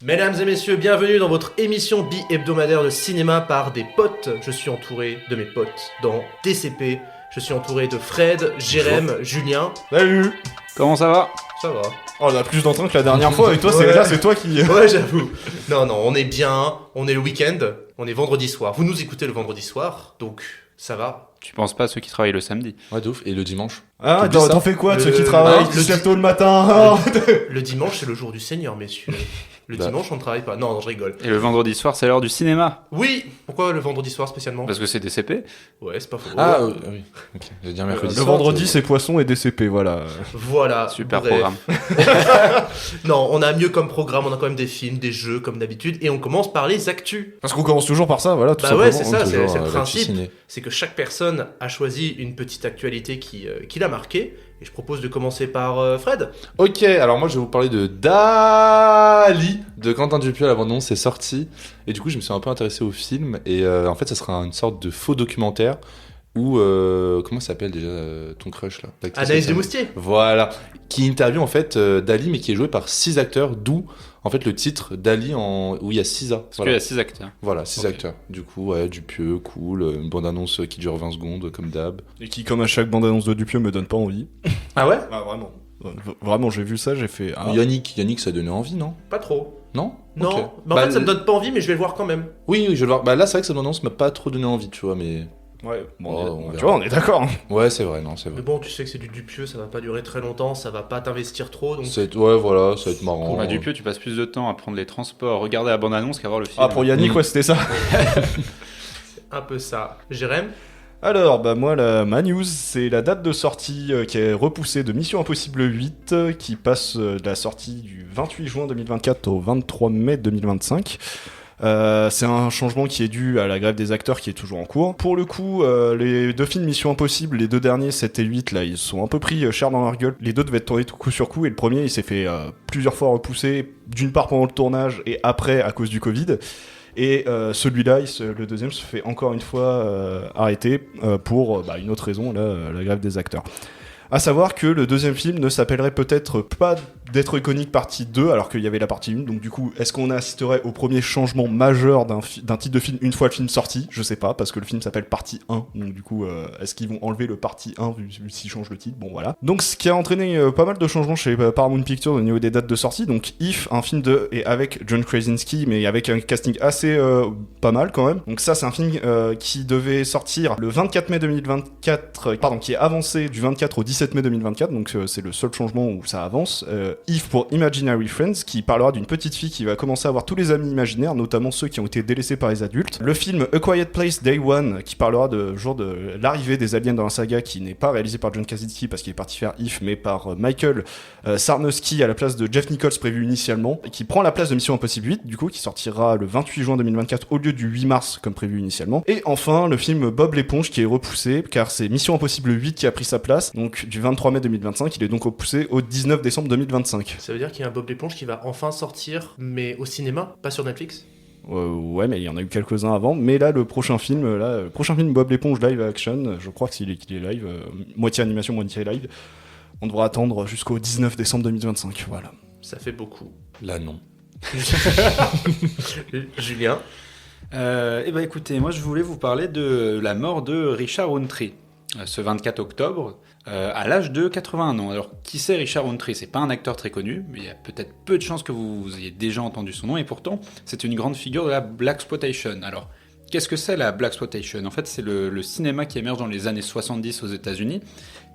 Mesdames et messieurs, bienvenue dans votre émission bi-hebdomadaire de cinéma par des potes. Je suis entouré de mes potes dans DCP. Je suis entouré de Fred, Jérém, Julien. Salut. Comment ça va? Ça va. Oh, on a plus d'entrain que la dernière fois, et toi, c'est toi qui... Ouais, j'avoue. Non, on est bien, on est le week-end, on est vendredi soir. Vous nous écoutez le vendredi soir, donc ça va. Tu penses pas à ceux qui travaillent le samedi? Ouais, de ouf. Et le dimanche? Ah, T'oublies ça t'en fais quoi de ceux Le- qui travaillent, le- qui se lèvent tôt le matin? Le dimanche, c'est le jour du Seigneur, messieurs. Le Bah. dimanche, on ne travaille pas. Non, je rigole. Et le vendredi soir, c'est l'heure du cinéma. Oui, pourquoi le vendredi soir spécialement? Parce que c'est DCP. Ouais, c'est pas faux. Ah, oui. Ok. J'allais dire mercredi Le soir, vendredi, c'est poisson et DCP, voilà. Voilà. Super bref. programme. Non, on a mieux comme programme, on a quand même des films, des jeux comme d'habitude, et on commence par les actus. Parce qu'on commence toujours par ça, voilà, tout Bah ouais, simplement. c'est ça, toujours, c'est le l'actu principe. ciné. C'est que chaque personne a choisi une petite actualité qui l'a marqué, et je propose de commencer par Fred. Ok, alors moi je vais vous parler de Dali de Quentin Dupieux. La bande-annonce c'est sorti et du coup je me suis un peu intéressé au film et en fait ça sera une sorte de faux documentaire où comment ça s'appelle déjà ton crush là, l'actrice Anaïs qui- Desmoustiers. Voilà, qui interviewe en fait Dali mais qui est joué par 6 acteurs, d'où en fait le titre Dali où il y a 6 A. Parce qu'il y a 6 acteurs. Voilà, 6 Ok. acteurs. Du coup, ouais, Dupieux, cool, une bande-annonce qui dure 20 secondes comme d'hab. Et qui, comme à chaque bande-annonce de Dupieux, me donne pas envie. Ah ouais? Ah, vraiment. Vraiment, j'ai vu ça, j'ai fait... Ah. Yannick, ça donnait envie, non? Pas trop. Non? Non, Ok. mais en Bah, fait ça me donne pas envie, mais je vais le voir quand même. Oui, je vais le voir. Bah là, c'est vrai que cette bande-annonce m'a pas trop donné envie, tu vois, mais... Ouais, bon, Oh, on tu verra. vois, on est d'accord. Ouais, c'est vrai, non, c'est Mais vrai. bon, tu sais que c'est du Dupieux, ça va pas durer très longtemps, ça va pas t'investir trop, donc... Ouais, voilà, ça va être marrant. Pour Dupieux, tu passes plus de temps à prendre les transports, regarder la bande-annonce qu'à voir le film. Ah, pour Yannick, ouais, c'était ça. Un peu ça. Jérém. Alors, bah moi, ma news, c'est la date de sortie qui est repoussée de Mission Impossible 8, qui passe de la sortie du 28 juin 2024 au 23 mai 2025. C'est un changement qui est dû à la grève des acteurs qui est toujours en cours. Pour le coup, les deux films Mission Impossible, les deux derniers, 7 et 8, là, ils se sont un peu pris cher dans leur gueule. Les deux devaient être tournés tout coup sur coup, et le premier, il s'est fait plusieurs fois repousser, d'une part pendant le tournage, et après, à cause du Covid. Et celui-là, le deuxième, se fait encore une fois arrêter pour une autre raison, là, la grève des acteurs. À savoir que le deuxième film ne s'appellerait peut-être pas d'être iconique partie 2, alors qu'il y avait la partie 1. Donc du coup, est-ce qu'on assisterait au premier changement majeur d'un titre de film une fois le film sorti? Je sais pas, parce que le film s'appelle partie 1. Donc du coup, est-ce qu'ils vont enlever le partie 1 vu s'ils changent le titre? Bon voilà. Donc ce qui a entraîné pas mal de changements chez Paramount Pictures au niveau des dates de sortie. Donc If, un film et avec John Krasinski, mais avec un casting assez pas mal quand même. Donc ça, c'est un film qui devait sortir le 24 mai 2024, qui est avancé du 24 au 17 mai 2024. Donc c'est le seul changement où ça avance. If pour Imaginary Friends, qui parlera d'une petite fille qui va commencer à avoir tous les amis imaginaires, notamment ceux qui ont été délaissés par les adultes. Le film A Quiet Place Day One, qui parlera de l'arrivée des aliens dans la saga, qui n'est pas réalisé par John Krasinski parce qu'il est parti faire If, mais par Michael Sarnowski à la place de Jeff Nichols prévu initialement, et qui prend la place de Mission Impossible 8, du coup, qui sortira le 28 juin 2024 au lieu du 8 mars comme prévu initialement. Et enfin, le film Bob l'éponge, qui est repoussé, car c'est Mission Impossible 8 qui a pris sa place, donc du 23 mai 2025, il est donc repoussé au 19 décembre 2025. Ça veut dire qu'il y a un Bob l'éponge qui va enfin sortir, mais au cinéma, pas sur Netflix. Ouais, mais il y en a eu quelques-uns avant. Mais là, le prochain film Bob l'éponge live action, je crois qu'il est live, moitié animation, moitié live. On devra attendre jusqu'au 19 décembre 2025, voilà. Ça fait beaucoup. Là, non. Julien. Écoutez, moi je voulais vous parler de la mort de Richard Roundtree, ce 24 octobre, à l'âge de 81 ans. Alors, qui c'est Richard Roundtree? C'est pas un acteur très connu, mais il y a peut-être peu de chances que vous ayez déjà entendu son nom, et pourtant, c'est une grande figure de la Blaxploitation. Alors, qu'est-ce que c'est la Blaxploitation? En fait, c'est le cinéma qui émerge dans les années 70 aux États-Unis,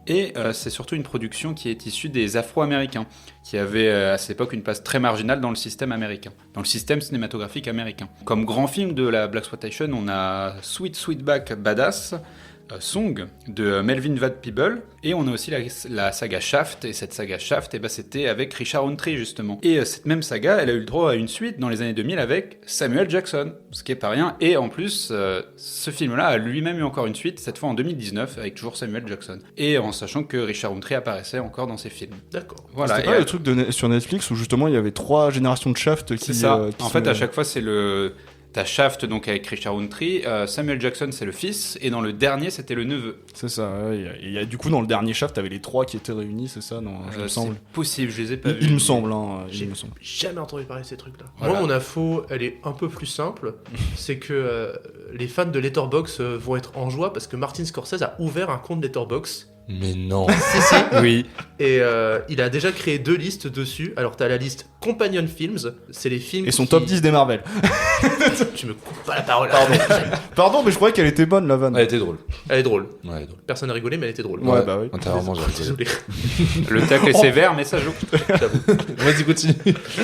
et c'est surtout une production qui est issue des Afro-Américains, qui avaient à cette époque une place très marginale dans le système américain, dans le système cinématographique américain. Comme grand film de la Blaxploitation, on a Sweet Sweetback Badass, Song de Melvin Van Peebles, et on a aussi la saga Shaft, et cette saga Shaft, c'était avec Richard Roundtree justement. Et cette même saga, elle a eu le droit à une suite dans les années 2000 avec Samuel Jackson, ce qui est pas rien, et en plus, ce film-là a lui-même eu encore une suite, cette fois en 2019, avec toujours Samuel Jackson, et en sachant que Richard Roundtree apparaissait encore dans ces films. D'accord. Voilà. C'était pas le truc sur Netflix où justement il y avait 3 générations de Shaft qui... C'est ça. qui En sont- fait, à chaque fois, c'est T'as Shaft, donc avec Richard Roundtree. Samuel Jackson, c'est le fils. Et dans le dernier, c'était le neveu. C'est ça. Du coup, dans le dernier Shaft, t'avais les 3 qui étaient réunis, c'est ça, non, il me semble. C'est possible, je les ai pas vus. Il me semble. J'ai jamais entendu parler de ces trucs-là. Voilà. Moi, mon info, elle est un peu plus simple. C'est que les fans de Letterboxd vont être en joie parce que Martin Scorsese a ouvert un compte Letterboxd. Mais non. Si. Oui. Et il a déjà créé 2 listes dessus. Alors, t'as la liste Companion Films, c'est les films. Et son top 10 des Marvel. Tu me coupes pas la parole. Pardon, mais je croyais qu'elle était bonne, la vanne. Elle était drôle. Elle est drôle. Ouais, elle est drôle. Personne n'a rigolé, mais elle était drôle. Ouais, bah oui. Intérieurement, j'ai rigolé. Désolé. Le tacle est sévère, mais ça joue. Vas-y, continue.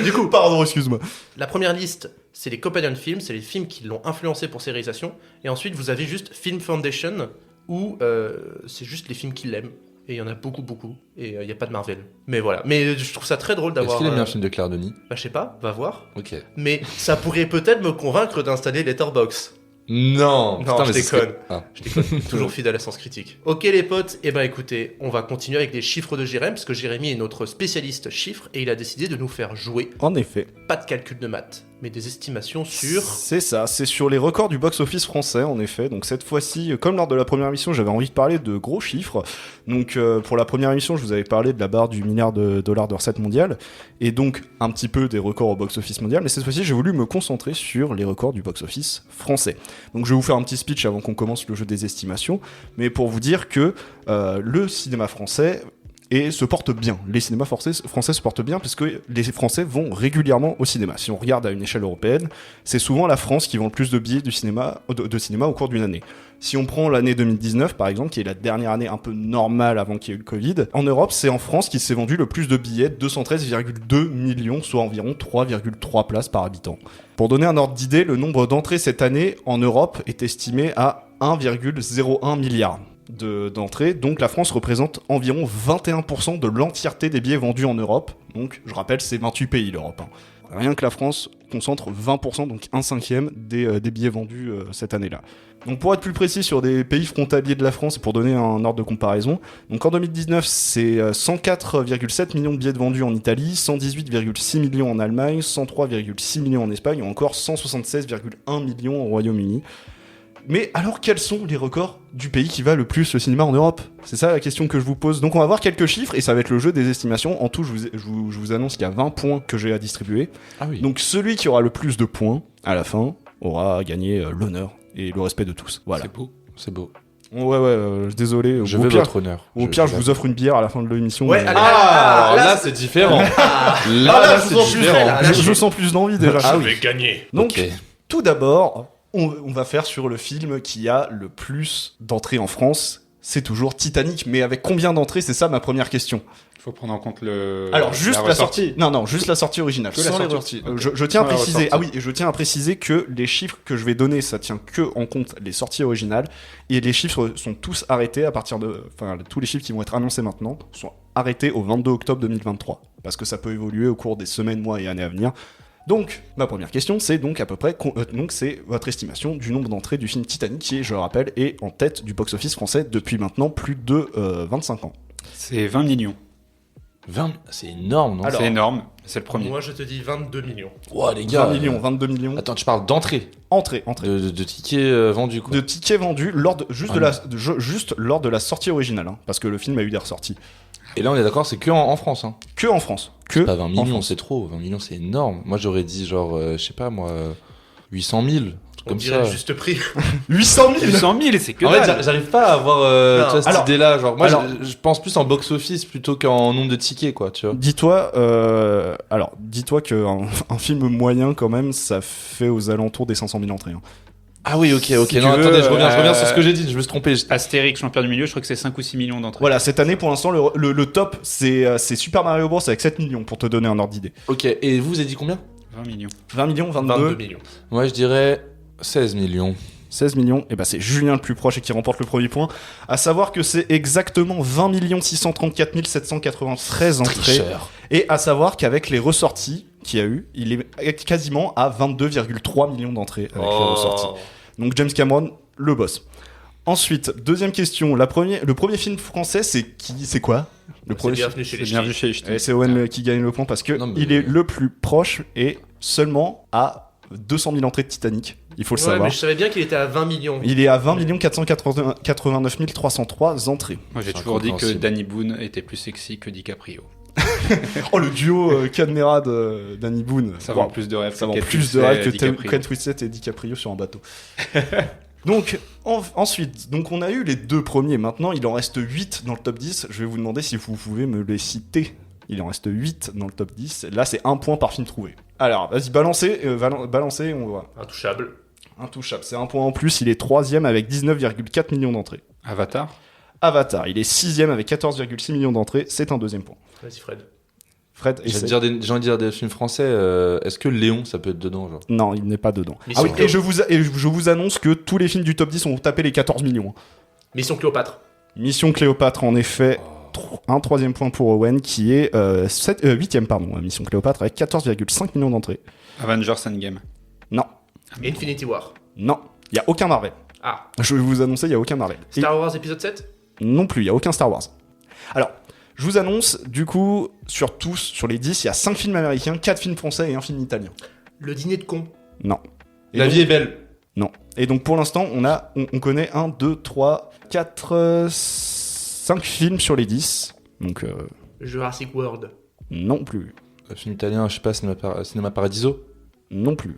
Du coup, Pardon, excuse-moi. la première liste, c'est les Companion Films, c'est les films qui l'ont influencé pour ses réalisations. Et ensuite, vous avez juste Film Foundation, où c'est juste les films qu'il aime. Et il y en a beaucoup. Et il n'y a pas de Marvel. Mais voilà. Mais je trouve ça très drôle Est-ce d'avoir. qu'il aime bien un film de Claire Denis? Bah, je sais pas, va voir. Ok. Mais ça pourrait peut-être me convaincre d'installer Letterboxd. Non, Non, putain, je mais ce serait- déconne. Ah. Je déconne, toujours fidèle à Sens Critique. Ok les potes, et ben écoutez, on va continuer avec les chiffres de Jérém, parce que Jérémy est notre spécialiste chiffres, et il a décidé de nous faire jouer, En effet. pas de calcul de maths, mais des estimations sur... C'est ça, c'est sur les records du box-office français, en effet. Donc cette fois-ci, comme lors de la première émission, j'avais envie de parler de gros chiffres. Donc pour la première émission, je vous avais parlé de la barre du milliard de dollars de recettes mondiales, et donc un petit peu des records au box-office mondial, mais cette fois-ci, j'ai voulu me concentrer sur les records du box-office français. Donc je vais vous faire un petit speech avant qu'on commence le jeu des estimations, mais pour vous dire que le cinéma français se porte bien. Les cinémas français se portent bien parce que les Français vont régulièrement au cinéma. Si on regarde à une échelle européenne, c'est souvent la France qui vend le plus de billets de cinéma au cours d'une année. Si on prend l'année 2019 par exemple, qui est la dernière année un peu normale avant qu'il y ait eu le Covid, en Europe, c'est en France qu'il s'est vendu le plus de billets, 213,2 millions, soit environ 3,3 places par habitant. Pour donner un ordre d'idée, le nombre d'entrées cette année en Europe est estimé à 1,01 milliard d'entrées, donc la France représente environ 21% de l'entièreté des billets vendus en Europe. Donc, je rappelle, c'est 28 pays l'Europe. Rien que la France concentre 20%, donc 1/5 des billets vendus cette année-là. Donc pour être plus précis sur des pays frontaliers de la France et pour donner un ordre de comparaison, donc en 2019 c'est 104,7 millions de billets vendus en Italie, 118,6 millions en Allemagne, 103,6 millions en Espagne ou encore 176,1 millions au Royaume-Uni. Mais alors quels sont les records du pays qui va le plus le cinéma en Europe? C'est ça la question que je vous pose. Donc on va voir quelques chiffres et ça va être le jeu des estimations. En tout, je vous annonce qu'il y a 20 points que j'ai à distribuer. Ah oui. Donc celui qui aura le plus de points à la fin aura gagné l'honneur et le respect de tous. Voilà. C'est beau. C'est beau. Ouais, désolé. Je Au veux pire, votre honneur. au pire, je vous offre une bière à la fin de l'émission. Ouais, mais- allez, Ah, alors là, là, c'est différent. là, je vous en c'est plus vrai, là. je sens plus d'envie déjà. Ah Je vais gagner. Donc, Ok. tout d'abord, on va faire sur le film qui a le plus d'entrées en France. C'est toujours Titanic, mais avec combien d'entrées? C'est ça ma première question. Il faut prendre en compte le. Alors juste la ressortie. sortie. Non, juste la sortie originale. Que la sans les sortie. ressorties. Ok. Je tiens à Sans la préciser. ressortie. Ah oui, et je tiens à préciser que les chiffres que je vais donner, ça tient que en compte les sorties originales et les chiffres sont tous arrêtés à partir de. Enfin, tous les chiffres qui vont être annoncés maintenant sont arrêtés au 22 octobre 2023 parce que ça peut évoluer au cours des semaines, mois et années à venir. Donc, ma première question, c'est donc à peu près, donc c'est votre estimation du nombre d'entrées du film Titanic, qui, je le rappelle, est en tête du box-office français depuis maintenant plus de 25 ans. C'est 20 millions. 20, c'est énorme, non? Alors, C'est énorme. C'est le premier. Moi je te dis 22 millions. Ouah, les gars. 20 millions, 22 millions. Attends, tu parles d'entrée, Entrée. de tickets vendus, quoi. De tickets vendus juste Ah juste lors de la sortie originale, hein, parce que le film a eu des ressorties. Et là, on est d'accord, c'est que en France, hein. Que en France. Que Pas 20 en millions, France. c'est trop. 20 millions, c'est énorme. Moi, j'aurais dit genre, je sais pas, moi, 800 000, un truc On comme dirait ça. le juste prix. 800 000 800 000, c'est que En fait, dalle. j'arrive pas à avoir Non. tu vois, cette Alors- idée-là. Genre, moi, alors- je pense plus en box-office plutôt qu'en nombre de tickets, quoi, tu vois. Dis-toi que un film moyen, quand même, ça fait aux alentours des 500 000 entrées. Hein. Ah oui, ok. Si Non, tu veux, attendez, je reviens sur ce que j'ai dit. Je me suis trompé. Astérix, champion du milieu, je crois que c'est 5 ou 6 millions d'entrées. Voilà, cette année, pour l'instant, le top, c'est Super Mario Bros. Avec 7 millions, pour te donner un ordre d'idée. Ok, et vous avez dit combien? 20 millions. 20 millions, 22, 22 millions. Moi, je dirais 16 millions. 16 millions, et bah c'est Julien le plus proche et qui remporte le premier point. À savoir que c'est exactement 20 634 793 entrées. Tricheur. Et à savoir qu'avec les ressorties qu'il y a eu, il est quasiment à 22,3 millions d'entrées avec les ressorties. Donc James Cameron, le boss. Ensuite, deuxième question. Le premier film français, c'est quoi? Le C'est premier film. bienvenu chez les C'est bien Ch'tis. vu chez les ch'tis. Et c'est Owen qui gagne le point parce que Non, mais- il est le plus proche et seulement à 200 000 entrées de Titanic, il faut le Ouais, savoir. mais je savais bien qu'il était à 20 millions. Il est à 20 489 303 entrées. Moi, j'ai C'est toujours dit que incompréhensible. Danny Boone était plus sexy que DiCaprio. Oh, le duo Cadmera de Danny Boone. Ça Wow. vend plus de rêves. Ça vend Kate plus de Winslet rêves et que DiCaprio. Kate Winslet et DiCaprio sur un bateau. Donc, ensuite, donc on a eu les 2 premiers. Maintenant, il en reste 8 dans le top 10. Je vais vous demander si vous pouvez me les citer. Il en reste 8 dans le top 10. Là, c'est 1 point par film trouvé. Alors, vas-y, balancez, on voit. Intouchable. Intouchable, c'est 1 point en plus. Il est 3ème avec 19,4 millions d'entrées. Avatar. Avatar, il est 6ème avec 14,6 millions d'entrées. C'est un 2e point. Vas-y, Fred. Fred, J'ai essaie. envie de dire des films français. Est-ce que Léon, ça peut être dedans, genre? Non, il n'est pas dedans. Mission Ah oui, et je vous annonce que tous les films du top 10 ont tapé les 14 millions. Mission Cléopâtre. Mission Cléopâtre, en effet, un 3e point pour Owen, qui est 8e, pardon, Mission Cléopâtre, avec 14,5 millions d'entrées. Avengers Endgame. Non, Infinity War. non, il n'y a aucun Marvel. Ah. Je vais vous annoncer, il n'y a aucun Marvel. Et Star Wars épisode 7. non plus, il n'y a aucun Star Wars. Alors, je vous annonce, du coup, sur les 10, il y a 5 films américains, 4 films français et un film italien. Le dîner de con. Non. Et La donc- vie est belle. Non. Et donc pour l'instant, on connaît 1, 2, 3, 4, 5 films sur les 10. Donc Jurassic World. non plus. Film italien, je sais pas, Cinéma Paradiso. Non plus.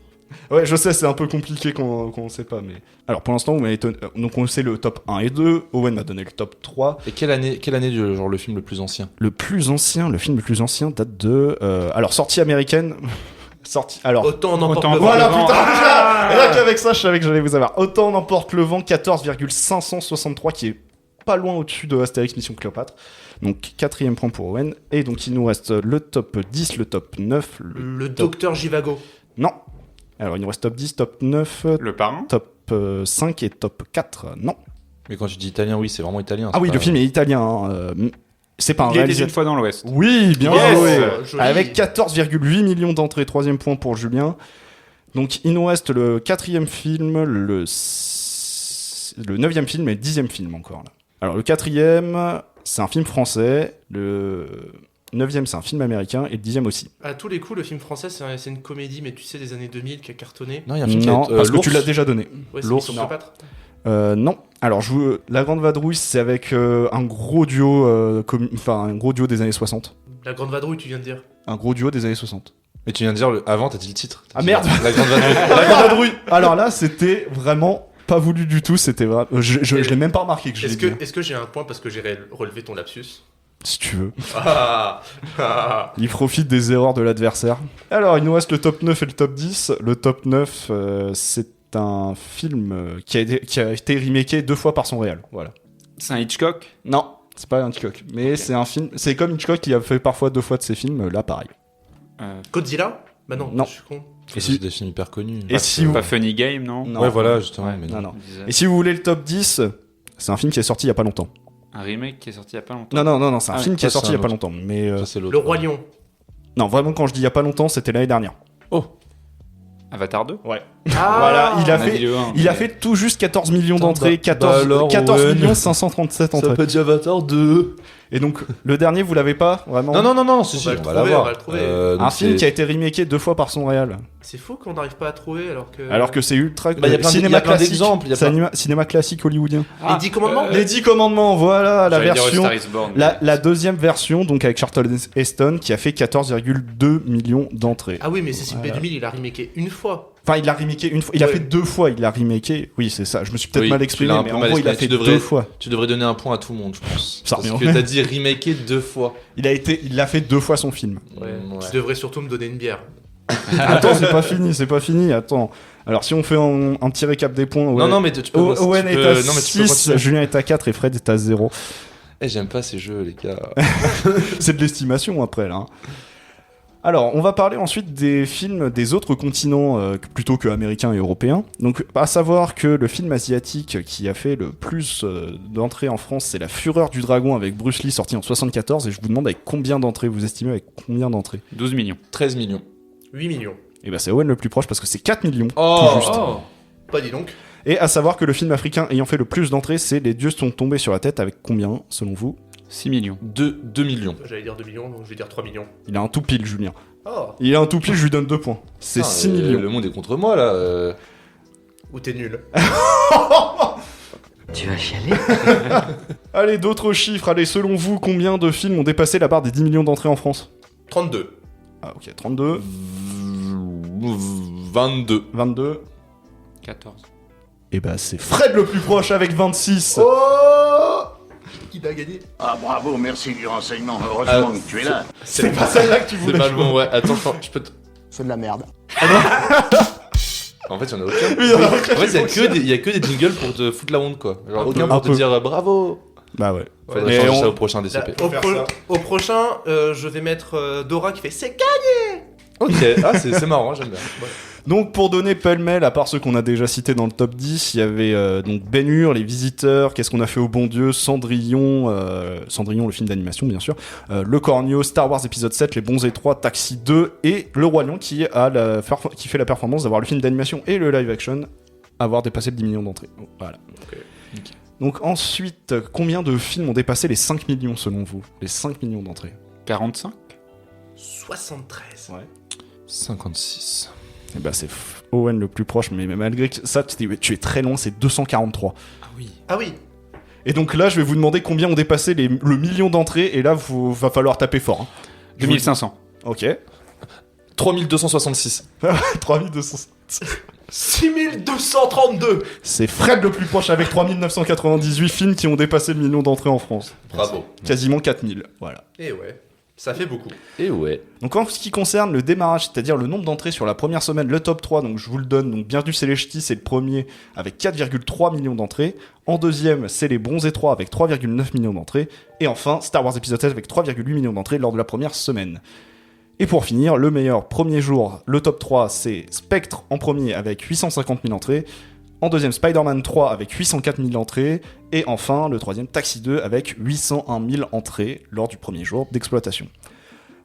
Ouais, je sais, c'est un peu compliqué quand on sait pas, mais... Alors pour l'instant, donc on sait le top 1 et 2, Owen m'a donné le top 3. Et quelle année genre le film le plus ancien? Le film le plus ancien date de... alors, sortie américaine... Alors... Autant on emporte Autant le Voilà, vent. putain, rien qu'avec ça, je savais que j'allais vous avoir. Autant on emporte le vent, 14,563, qui est pas loin au-dessus de Astérix Mission Cléopâtre. Donc 4e point pour Owen. Et donc il nous reste le top 10, le top 9, Le docteur Jivago. Non. Alors il nous reste top 10, top 9, Le Parrain. top 5 et top 4. Non. Mais quand tu dis italien, oui, c'est vraiment italien. Ah c'est oui, pas- le film est italien. C'est pas un Il était une réalisateur. fois dans l'Ouest. Oui, bien Yes. joué. Joli. Avec 14,8 millions d'entrées, 3e point pour Julien. Donc il nous reste le 4e film, le 9e film et le 10e film encore. Là. Alors le 4e, c'est un film français. Le 9e, c'est un film américain. Et le 10e aussi. À tous les coups, le film français, c'est une comédie, mais tu sais, des années 2000 qui a cartonné. Non, il y a un film qui Non, va être, parce que l'ours. tu l'as déjà donné. Ouais, c'est L'ours, Mission non. Cléopâtre. Non. Alors La Grande Vadrouille, c'est avec un gros duo, un gros duo des années 60. La Grande Vadrouille, tu viens de dire. Un gros duo des années 60. Mais tu viens de dire, avant, t'as dit le titre. T'as Ah, dit merde. La Grande Vadrouille. La Grande Vadrouille. Alors là, c'était vraiment pas voulu du tout. C'était vraiment... Je l'ai même pas remarqué que je l'ai Est-ce dit. que, est-ce que j'ai un point parce que j'ai relevé ton lapsus? Si tu veux. Ah, ah. Il profite des erreurs de l'adversaire. Alors, il nous reste le top 9 et le top 10. Le top 9, c'est un film qui a été remaké 2 fois par son réal. Voilà. C'est un Hitchcock. Non, c'est pas un Hitchcock. Mais c'est un film... C'est comme Hitchcock qui a fait parfois 2 fois de ses films. Là, pareil. Godzilla? Bah non, Non. je suis con. Et C'est si- des films hyper connus. Et si vous... Pas Funny Game, non. Non. Ouais, voilà, justement. Ouais. mais Non, non. On disait. Et si vous voulez le top 10, c'est un film qui est sorti il y a pas longtemps. Un remake qui est sorti il y a pas longtemps. Non, c'est un Ah, film qui est ça, sorti c'est il y a un pas autre. longtemps. Mais Ça, c'est l'autre. Le Roi Lion. non, vraiment, quand je dis il y a pas longtemps, c'était l'année dernière. Avatar 2. Ouais. Ah, Voilà, il a On a fait... dit le 1. Il a fait tout juste 14 millions Attends, d'entrées, bah 14 alors, 14 Owen. millions 537 entrées. être Avatar 2. Et donc, le dernier, vous l'avez pas, vraiment? Non, si, On si, va le on va trouver, on l'avoir. va le trouver. Un donc film c'est- qui a été remaké 2 fois par son réal. C'est faux qu'on n'arrive pas à trouver Alors que c'est ultra... Bah, il y a plein cinéma il y a plein classique. d'exemples, il y a plein- Cinéma classique hollywoodien. Les 10 commandements Les 10 commandements, voilà la J'allais dire version... Star is Born. La deuxième version, donc avec Charlton Heston, qui a fait 14,2 millions d'entrées. Ah oui, mais Cécile Voilà. B2000, il a remaké une fois. Enfin, il l'a remaké une fois. Il a Ouais. fait 2 fois, il l'a remaké. Oui, c'est ça. Je me suis peut-être Oui, mal tu exprimé, l'as un mais peu en mal gros, il a exprimé. fait Tu devrais- 2 fois. Tu devrais donner un point à tout le monde, je pense. Ça Parce revient. que t'as dit remaké 2 fois. Il a fait 2 fois son film. Ouais. Ouais. Tu devrais surtout me donner une bière. Attends, c'est pas fini, attends. Alors, si on fait un petit récap des points, Non, non, mais tu peux. Owen tu est peux- à non, mais tu peux 6, continuer. Julien est à 4 et Fred est à 0. Eh, j'aime pas ces jeux, les gars. C'est de l'estimation après, là. hein. Alors, on va parler ensuite des films des autres continents plutôt que américains et européens. Donc, à savoir que le film asiatique qui a fait le plus d'entrées en France, c'est La Fureur du Dragon avec Bruce Lee, sorti en 74. Et je vous demande avec combien d'entrées, vous estimez avec combien d'entrées? 12 millions. 13 millions. 8 millions. Et ben c'est Owen le plus proche parce que c'est 4 millions, Oh, tout juste. Oh. Pas dis donc. Et à savoir que le film africain ayant fait le plus d'entrées, c'est Les Dieux sont tombés sur la tête avec combien, selon vous? 6 millions. 2 millions. J'allais dire 2 millions, donc je vais dire 3 millions. Il a un tout pile, Julien. Oh, Il a un tout pile, je lui donne 2 points. C'est Putain, 6 millions. Le monde est contre moi là. ou t'es nul. Tu vas chialer? Allez, d'autres chiffres. Allez, selon vous, combien de films ont dépassé la barre des 10 millions d'entrées en France? 32. Ah, ok, 32, 22. 22. 14. Et bah, c'est Fred le plus proche avec 26. Oh, il a gagné. Ah bravo, merci du renseignement. Heureusement que tu es là. C'est pas celle-là que tu C'est voulais. pas le bon, ouais. Attends, je peux te. C'est de la merde. En fait, il y en a aucun. Oui, il y en a En aucun fait, qui il y a que des jingles pour te foutre la honte, quoi. Genre, aucun Un pour te peu. dire bravo. Bah ouais. Faut Mais changer on- ça au prochain Là, DCP. au prochain, je vais mettre Dora qui fait c'est gagné. Ok, ah, c'est marrant, j'aime bien. Ouais. Donc pour donner pêle-mêle, à part ceux qu'on a déjà cités dans le top 10, il y avait donc Ben Hur, Les Visiteurs, Qu'est-ce qu'on a fait au bon Dieu, Cendrillon, Cendrillon le film d'animation bien sûr, Le Cornio, Star Wars épisode 7, Les Bons Étroits, Taxi 2 et Le Roi Lion qui fait la performance d'avoir le film d'animation et le live action avoir dépassé le 10 millions d'entrées. Voilà. Ok. Donc ensuite, combien de films ont dépassé les 5 millions selon vous? Les 5 millions d'entrées? 45. 73. Ouais. 56. Et bah c'est Owen le plus proche, mais malgré que ça, tu es très loin, c'est 243. Ah oui. Ah oui. Et donc là, je vais vous demander combien ont dépassé le million d'entrées, et là, va falloir taper fort. Hein. 2500. Ok. 3266. 3200. 6232. C'est Fred le plus proche avec 3998 films qui ont dépassé le million d'entrées en France. Bravo. Quasiment 4000, voilà. Et ouais, ça fait beaucoup. Et ouais. Donc en ce qui concerne le démarrage, c'est-à-dire le nombre d'entrées sur la première semaine, le top 3, donc je vous le donne, donc Bienvenue c'est les Ch'tis, c'est le premier avec 4,3 millions d'entrées. En deuxième, c'est Les Bons Étroits avec 3,9 millions d'entrées. Et enfin, Star Wars épisode 7 avec 3,8 millions d'entrées lors de la première semaine. Et pour finir, le meilleur premier jour, le top 3, c'est Spectre en premier avec 850 000 entrées. En deuxième, Spider-Man 3 avec 804 000 entrées. Et enfin, le troisième, Taxi 2 avec 801 000 entrées lors du premier jour d'exploitation.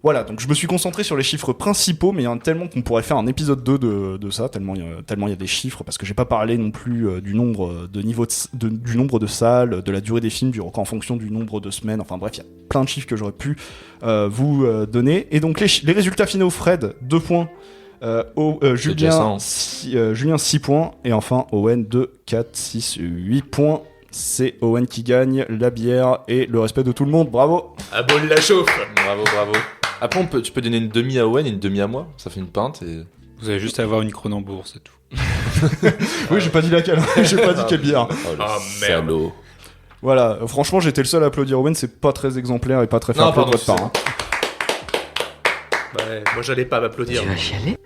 Voilà, donc je me suis concentré sur les chiffres principaux, mais il y en a tellement qu'on pourrait faire un épisode 2 de ça, tellement il y a des chiffres, parce que j'ai pas parlé non plus du nombre du nombre de salles, de la durée des films, en fonction du nombre de semaines, enfin bref, il y a plein de chiffres que j'aurais pu vous donner. Et donc les résultats finaux, Fred, 2 points, déjà Julien 6 points, et enfin Owen 2, 4, 6, 8 points. C'est Owen qui gagne la bière et le respect de tout le monde, bravo. Ah bon, la chauffe. Bravo, bravo. Après, tu peux donner une demi à Owen et une demi à moi. Ça fait une pinte et. Vous avez juste à avoir une Cronenbourg, c'est tout. Oui, j'ai pas dit laquelle, j'ai pas dit quelle bière. Oh, le Ah, merde. salaud. Voilà, franchement, j'étais le seul à applaudir Owen, c'est pas très exemplaire et pas très Non, fair play de pardon, votre part. Hein. Bah ouais, moi j'allais pas m'applaudir. Tu vas chialer?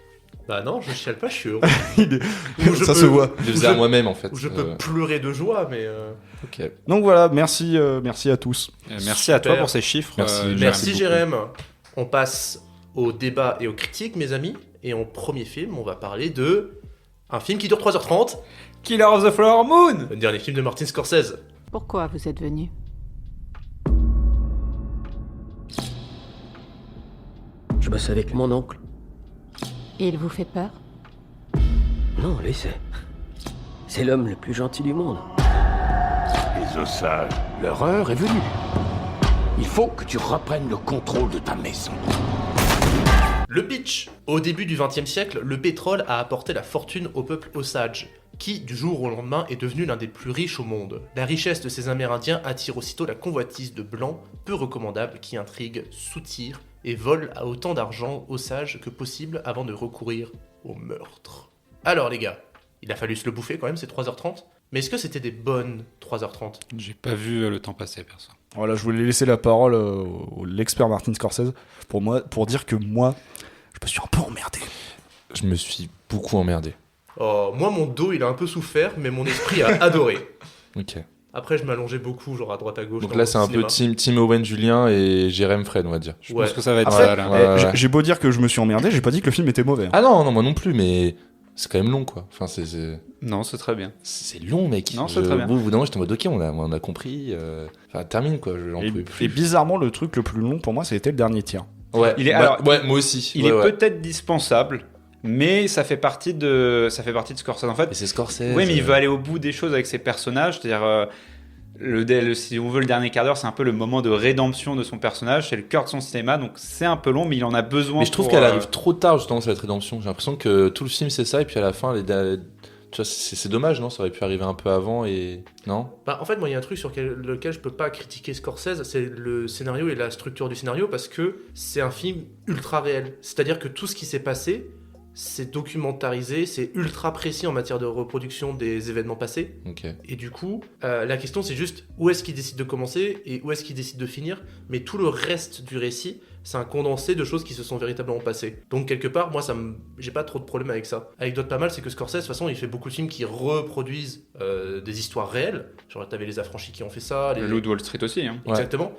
Bah non, je chiale pas, je suis heureux. Il est- Ou je Ça peux- se voit. Je le faisais à moi-même en fait. Ou je peux pleurer de joie, mais. Ok. Donc voilà, merci à tous. Merci à toi Super. pour ces chiffres. Merci. Merci beaucoup. Jérém. On passe au débat et aux critiques, mes amis. Et en premier film, on va parler de un film qui dure 3h30, Killer of the Flower Moon. le dernier film de Martin Scorsese. Pourquoi vous êtes venu? Je bosse avec mon oncle. Et il vous fait peur? Non, laissez. C'est l'homme le plus gentil du monde. Les Osages, leur heure est venue. Il faut que tu reprennes le contrôle de ta maison. Le pitch. Au début du XXe siècle, le pétrole a apporté la fortune au peuple Osage, qui, du jour au lendemain, est devenu l'un des plus riches au monde. La richesse de ces Amérindiens attire aussitôt la convoitise de blancs, peu recommandables, qui intriguent, soutirent et volent à autant d'argent Osage que possible avant de recourir au meurtre. Alors les gars, il a fallu se le bouffer quand même, c'est 3h30, mais est-ce que c'était des bonnes 3h30 J'ai pas vu le temps passer, perso. Voilà, je voulais laisser la parole à l'expert Martin Scorsese pour dire que moi, je me suis un peu emmerdé. Je me suis beaucoup emmerdé. Oh, moi mon dos il a un peu souffert, mais mon esprit a adoré. Ok. Après je m'allongeais beaucoup, genre à droite à gauche. Donc dans là, le c'est un peu cinéma. team Owen Julien et Jérém Fred, on va dire. Je Ouais. pense que ça va être Après, ça, là. Ouais. J'ai beau dire que je me suis emmerdé, j'ai pas dit que le film était mauvais. Hein. Ah non, moi non plus, mais c'est quand même long quoi. Enfin, Non, c'est très bien. c'est long, mec. Non, c'est très bien. Au bout d'un moment, j'étais en mode ok, on a compris. Enfin, termine quoi, j'en pouvais Et plus. bizarrement, le truc le plus long pour moi, c'était le dernier tiers. Ouais, Il est- bah, alors, ouais, moi aussi. Il Ouais, est ouais. peut-être dispensable, mais ça fait partie de Scorsese. En fait, Mais c'est Scorsese. oui, mais il veut aller au bout des choses avec ses personnages. C'est-à-dire, si on veut, le dernier quart d'heure, c'est un peu le moment de rédemption de son personnage, c'est le cœur de son cinéma, donc c'est un peu long, mais il en a besoin. Mais je trouve pour, qu'elle arrive trop tard justement cette rédemption. J'ai l'impression que tout le film c'est ça et puis à la fin tu vois, c'est dommage, non? Ça aurait pu arriver un peu avant et non? Bah, en fait, moi, il y a un truc sur lequel je peux pas critiquer Scorsese, c'est le scénario et la structure du scénario, parce que c'est un film ultra réel. C'est-à-dire que tout ce qui s'est passé, c'est documentarisé, c'est ultra précis en matière de reproduction des événements passés. Ok. Et du coup, la question, c'est juste où est-ce qu'il décide de commencer et où est-ce qu'il décide de finir. Mais tout le reste du récit, c'est un condensé de choses qui se sont véritablement passées. Donc quelque part, moi, j'ai pas trop de problème avec ça. Anecdote pas mal, c'est que Scorsese, de toute façon, il fait beaucoup de films qui reproduisent des histoires réelles. Genre, t'avais Les Affranchis qui ont fait ça. Le Loup de Wall Street aussi. Hein. Exactement.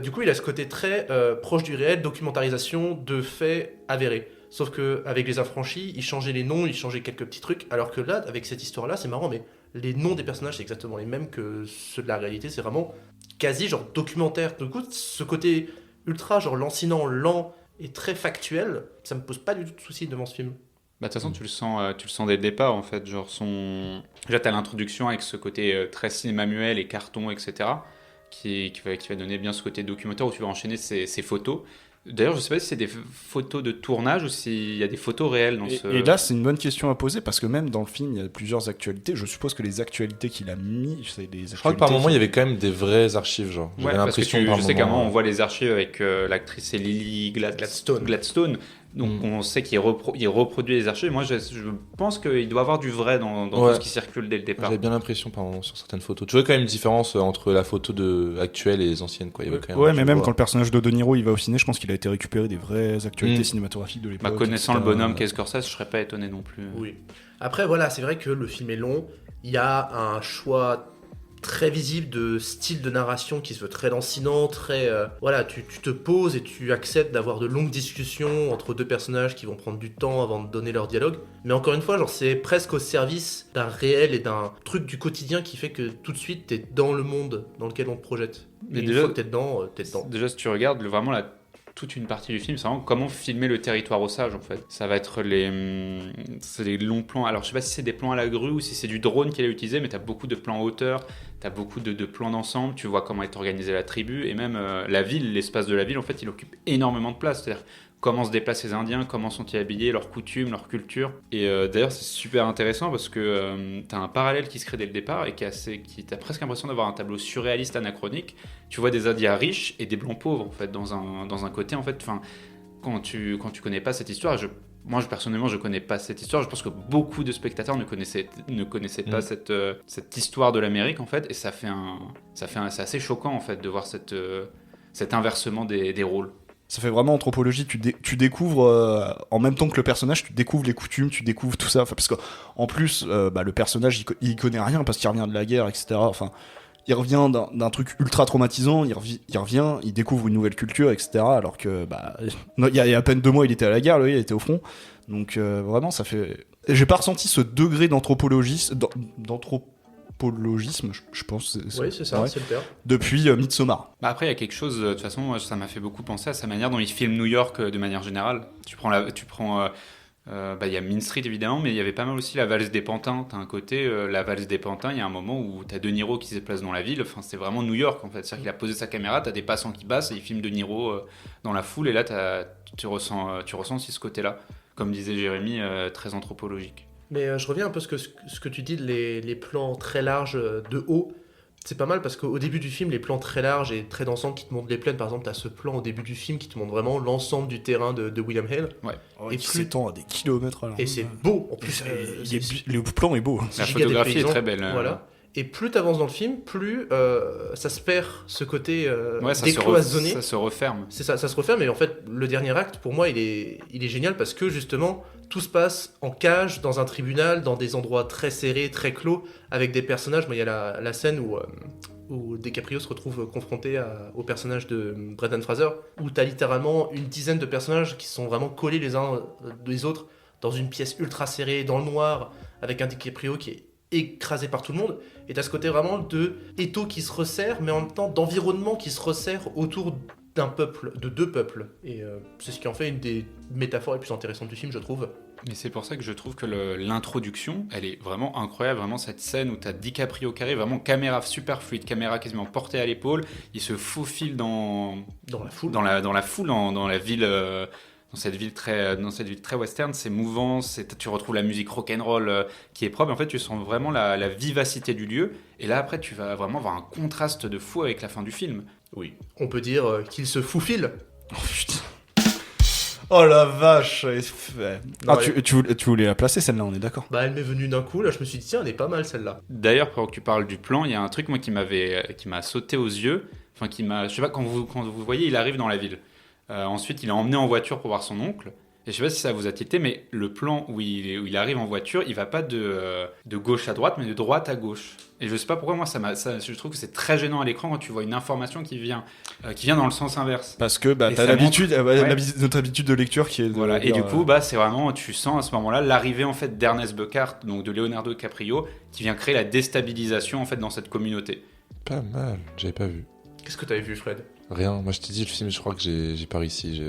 Du coup, il a ce côté très proche du réel, documentarisation de faits avérés. Sauf qu'avec Les Affranchis, il changeait les noms, il changeait quelques petits trucs. Alors que là, avec cette histoire-là, c'est marrant, mais les noms des personnages, c'est exactement les mêmes que ceux de la réalité. C'est vraiment quasi genre documentaire. Du coup, ce côté ultra genre lancinant, lent et très factuel, ça me pose pas du tout de soucis devant ce film. Bah, de toute façon, tu le sens dès le départ, en fait. Genre déjà, t'as l'introduction avec ce côté très cinéma muet, les cartons, etc., qui va donner bien ce côté documentaire où tu vas enchaîner ces photos. D'ailleurs, je sais pas si c'est des photos de tournage ou s'il y a des photos réelles dans ce... Et là, c'est une bonne question à poser parce que même dans le film, il y a plusieurs actualités. Je suppose que les actualités qu'il a mis, c'est des actualités. Je crois que par moment, il y avait quand même des vraies archives, genre. Ouais, J'avais parce que l'impression je sais qu'à un moment, on voit les archives avec l'actrice, c'est Lily Gladstone. Donc on sait qu'il reproduit les archives. Moi, je pense qu'il doit avoir du vrai dans tout ce qui circule dès le départ. J'avais bien l'impression par moment sur certaines photos. Tu vois quand même une différence entre la photo actuelle et les anciennes, quoi. Il y avait quand même mais même quand le personnage de De Niro il va au ciné, je pense qu'il a été récupéré des vraies actualités cinématographiques de l'époque. Connaissant le bonhomme qu'est Scorsese, je serais pas étonné non plus. Oui. Après, voilà, c'est vrai que le film est long. Il y a un choix très visible de style de narration qui se veut très lancinant, très... voilà, tu te poses et tu acceptes d'avoir de longues discussions entre deux personnages qui vont prendre du temps avant de donner leur dialogue. Mais encore une fois, genre, c'est presque au service d'un réel et d'un truc du quotidien qui fait que tout de suite, t'es dans le monde dans lequel on te projette. Et une fois que t'es dedans, t'es dedans. Déjà, si tu regardes vraiment toute une partie du film, c'est vraiment comment filmer le territoire osage en fait. Ça va être c'est les longs plans. Alors je sais pas si c'est des plans à la grue ou si c'est du drone qu'il a utilisé, mais t'as beaucoup de plans en hauteur, t'as beaucoup de plans d'ensemble, tu vois comment est organisée la tribu et même la ville, l'espace de la ville en fait il occupe énormément de place. C'est-à-dire comment se déplacent les Indiens, comment sont-ils habillés, leurs coutumes, leur culture. Et d'ailleurs c'est super intéressant parce que t'as un parallèle qui se crée dès le départ et qui t'as presque l'impression d'avoir un tableau surréaliste anachronique. Tu vois des Indiens riches et des blancs pauvres en fait dans un côté en fait. Enfin, quand tu connais pas cette histoire, moi personnellement je connais pas cette histoire. Je pense que beaucoup de spectateurs ne connaissaient pas cette histoire de l'Amérique en fait. Et c'est assez choquant en fait de voir cet inversement des rôles. Ça fait vraiment anthropologie, tu découvres, en même temps que le personnage, tu découvres les coutumes, tu découvres tout ça, enfin, parce qu'en plus, le personnage, il connaît rien parce qu'il revient de la guerre, etc. Enfin, il revient d'un truc ultra traumatisant, il revient, il découvre une nouvelle culture, etc. Alors que, il y a à peine 2 mois, il était à la guerre, lui, il était au front. Donc, vraiment, ça fait... J'ai pas ressenti ce degré d'anthropologisme, je pense. Oui, c'est ça, ouais, c'est le terme. Depuis Midsommar. Après, il y a quelque chose, de toute façon, moi, ça m'a fait beaucoup penser à sa manière dont il filme New York de manière générale. Il y a Mean Street évidemment, mais il y avait pas mal aussi la valse des pantins. T'as un côté, la valse des pantins, il y a un moment où t'as De Niro qui se déplace dans la ville, enfin, c'est vraiment New York en fait. C'est-à-dire qu'il a posé sa caméra, t'as des passants qui passent et il filme De Niro dans la foule, et là tu ressens aussi ce côté-là. Comme disait Jérémy, très anthropologique. Mais je reviens un peu ce que tu dis, les plans très larges de haut. C'est pas mal parce qu'au début du film, les plans très larges et très d'ensemble qui te montrent les plaines, par exemple, t'as ce plan au début du film qui te montre vraiment l'ensemble du terrain de William Hale. Ouais. Et qui s'étend à des kilomètres à la Et c'est beau, en plus. Le plan est beau. La photographie est très belle. Voilà. Et plus t'avances dans le film, plus ça se perd ce côté ça décloisonné. Ça se referme. C'est ça se referme. Et en fait, le dernier acte, pour moi, il est génial parce que justement, tout se passe en cage, dans un tribunal, dans des endroits très serrés, très clos, avec des personnages. Il y a la scène où DiCaprio se retrouve confronté au personnage de Brendan Fraser, où t'as littéralement une dizaine de personnages qui sont vraiment collés les uns des autres dans une pièce ultra serrée, dans le noir, avec un DiCaprio qui est écrasé par tout le monde, et t'as ce côté vraiment de étau qui se resserre, mais en même temps d'environnement qui se resserre autour d'un peuple, de 2 peuples, et c'est ce qui en fait une des métaphores les plus intéressantes du film, je trouve. Mais c'est pour ça que je trouve que l'introduction, elle est vraiment incroyable. Vraiment, cette scène où tu as DiCaprio qui arrive, vraiment caméra super fluide, caméra quasiment portée à l'épaule. Il se faufile dans Dans la foule. dans la foule, dans la ville. Dans cette ville très western, c'est mouvant, tu retrouves la musique rock'n'roll qui est propre. En fait, tu sens vraiment la vivacité du lieu. Et là, après, tu vas vraiment avoir un contraste de fou avec la fin du film. Oui. On peut dire qu'il se faufile. Oh putain. Oh la vache. Non, Tu voulais la placer celle-là, on est d'accord. Bah, elle m'est venue d'un coup, là, je me suis dit, tiens, elle est pas mal celle-là. D'ailleurs, pendant que tu parles du plan, il y a un truc moi qui m'a sauté aux yeux. Enfin, je sais pas, quand vous voyez, il arrive dans la ville. Ensuite, il est emmené en voiture pour voir son oncle. Et je sais pas si ça vous a tilté, mais le plan où il arrive en voiture, il va pas de gauche à droite, mais de droite à gauche. Et je sais pas pourquoi, moi, je trouve que c'est très gênant à l'écran quand tu vois une information qui vient dans le sens inverse. Parce que Et t'as ça l'habitude, montre- notre habitude de lecture qui est de Voilà. Et dire, du coup, c'est vraiment, tu sens à ce moment-là l'arrivée en fait d'Ernest Buckhart, donc de Leonardo DiCaprio, qui vient créer la déstabilisation en fait dans cette communauté. Pas mal, j'avais pas vu. Qu'est-ce que t'avais vu, Fred? Rien, moi je t'ai dit le film, je crois que j'ai pas réussi.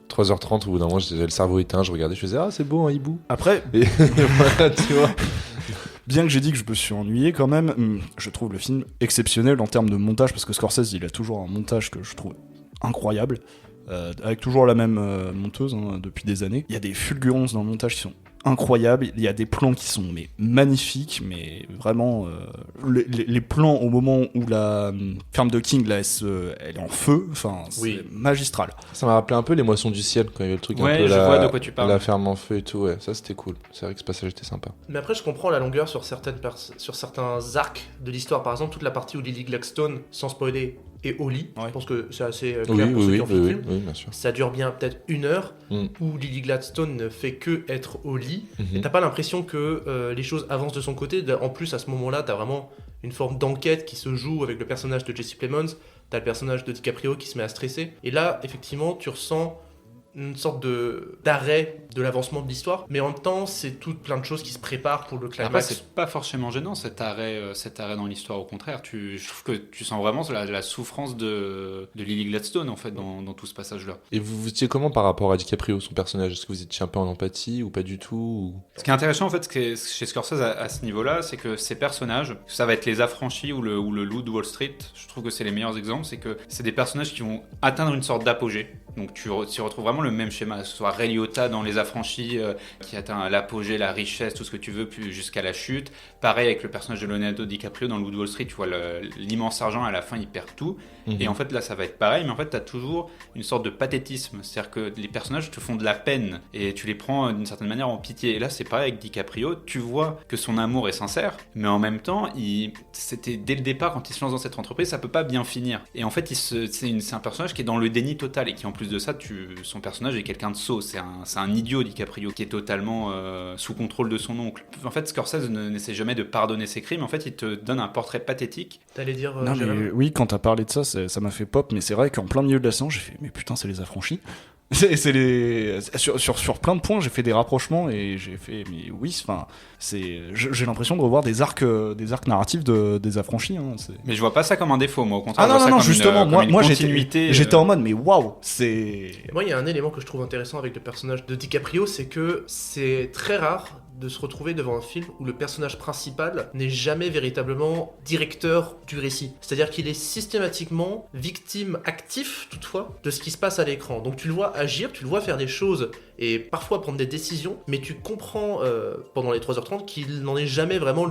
3h30, au bout d'un moment, j'avais le cerveau éteint, je regardais, je faisais ah c'est beau un hibou. Après, Et voilà, tu vois. bien que j'ai dit que je me suis ennuyé quand même, je trouve le film exceptionnel en termes de montage, parce que Scorsese, il a toujours un montage que je trouve incroyable, avec toujours la même monteuse depuis des années. Il y a des fulgurances dans le montage qui sont incroyables, il y a des plans qui sont magnifiques, mais vraiment, les plans au moment où la ferme de King, là, elle est en feu, enfin, c'est Oui. magistral. Ça m'a rappelé un peu Les Moissons du Ciel quand il y avait le truc un Ouais, peu je vois de quoi tu parles. la ferme en feu et tout, ouais, ça c'était cool. C'est vrai que ce passage était sympa. Mais après, je comprends la longueur sur certains arcs de l'histoire. Par exemple, toute la partie où Lily Gladstone, sans spoiler, est au lit. Ouais. Je pense que c'est assez Oui, clair pour ceux qui ont vu le film. oui, bien sûr. Ça dure bien peut-être 1 heure Mm. où Lily Gladstone ne fait que être au lit. Mhm. Et t'as pas l'impression que les choses avancent de son côté. En plus, à ce moment-là, t'as vraiment une forme d'enquête qui se joue avec le personnage de Jesse Plemons. T'as le personnage de DiCaprio qui se met à stresser. Et là, effectivement, tu ressens une sorte d'arrêt de l'avancement de l'histoire. Mais en même temps, c'est tout plein de choses qui se préparent pour le Après, climax. c'est pas forcément gênant cet arrêt dans l'histoire. Au contraire, je trouve que tu sens vraiment la souffrance de Lily Gladstone en fait dans tout ce passage-là. Et vous étiez comment par rapport à DiCaprio, son personnage? Est-ce que vous étiez un peu en empathie ou pas du tout ou... Ce qui est intéressant en fait chez Scorsese à ce niveau-là, c'est que ces personnages, ça va être les affranchis ou le loup de Wall Street, je trouve que c'est les meilleurs exemples, c'est que c'est des personnages qui vont atteindre une sorte d'apogée. Donc tu retrouves vraiment le même schéma, que ce soit Ray Liotta dans Les Affranchis qui atteint l'apogée, la richesse, tout ce que tu veux, puis jusqu'à la chute. Pareil avec le personnage de Leonardo DiCaprio dans le Loup de Wall Street, tu vois l'immense argent, à la fin il perd tout. Mhm. Et en fait là ça va être pareil, mais en fait tu as toujours une sorte de pathétisme, c'est-à-dire que les personnages te font de la peine et tu les prends d'une certaine manière en pitié. Et là c'est pareil avec DiCaprio, tu vois que son amour est sincère, mais en même temps, c'était dès le départ quand il se lance dans cette entreprise, ça peut pas bien finir. Et en fait c'est un personnage qui est dans le déni total et qui en plus de ça, son personnage est quelqu'un de sot, c'est un idiot DiCaprio qui est totalement sous contrôle de son oncle. En fait Scorsese n'essaie jamais de pardonner ses crimes, en fait il te donne un portrait pathétique. T'allais dire, Non, Jérôme mais oui, quand t'as parlé de ça, ça m'a fait pop, mais c'est vrai qu'en plein milieu de la séance, j'ai fait, mais putain, c'est les affranchis. Sur plein de points, j'ai fait des rapprochements et j'ai fait, mais oui, enfin, j'ai l'impression de revoir des arcs narratifs des affranchis. Mais je vois pas ça comme un défaut, moi au contraire. Ah je non, vois non, ça comme justement, comme une moi continuité. j'étais en mode, mais waouh, c'est. Moi, il y a un élément que je trouve intéressant avec le personnage de DiCaprio, c'est que c'est très rare de se retrouver devant un film où le personnage principal n'est jamais véritablement directeur du récit. C'est-à-dire qu'il est systématiquement victime actif, toutefois, de ce qui se passe à l'écran. Donc tu le vois agir, tu le vois faire des choses et parfois prendre des décisions, mais tu comprends pendant les 3h30 qu'il n'en est jamais vraiment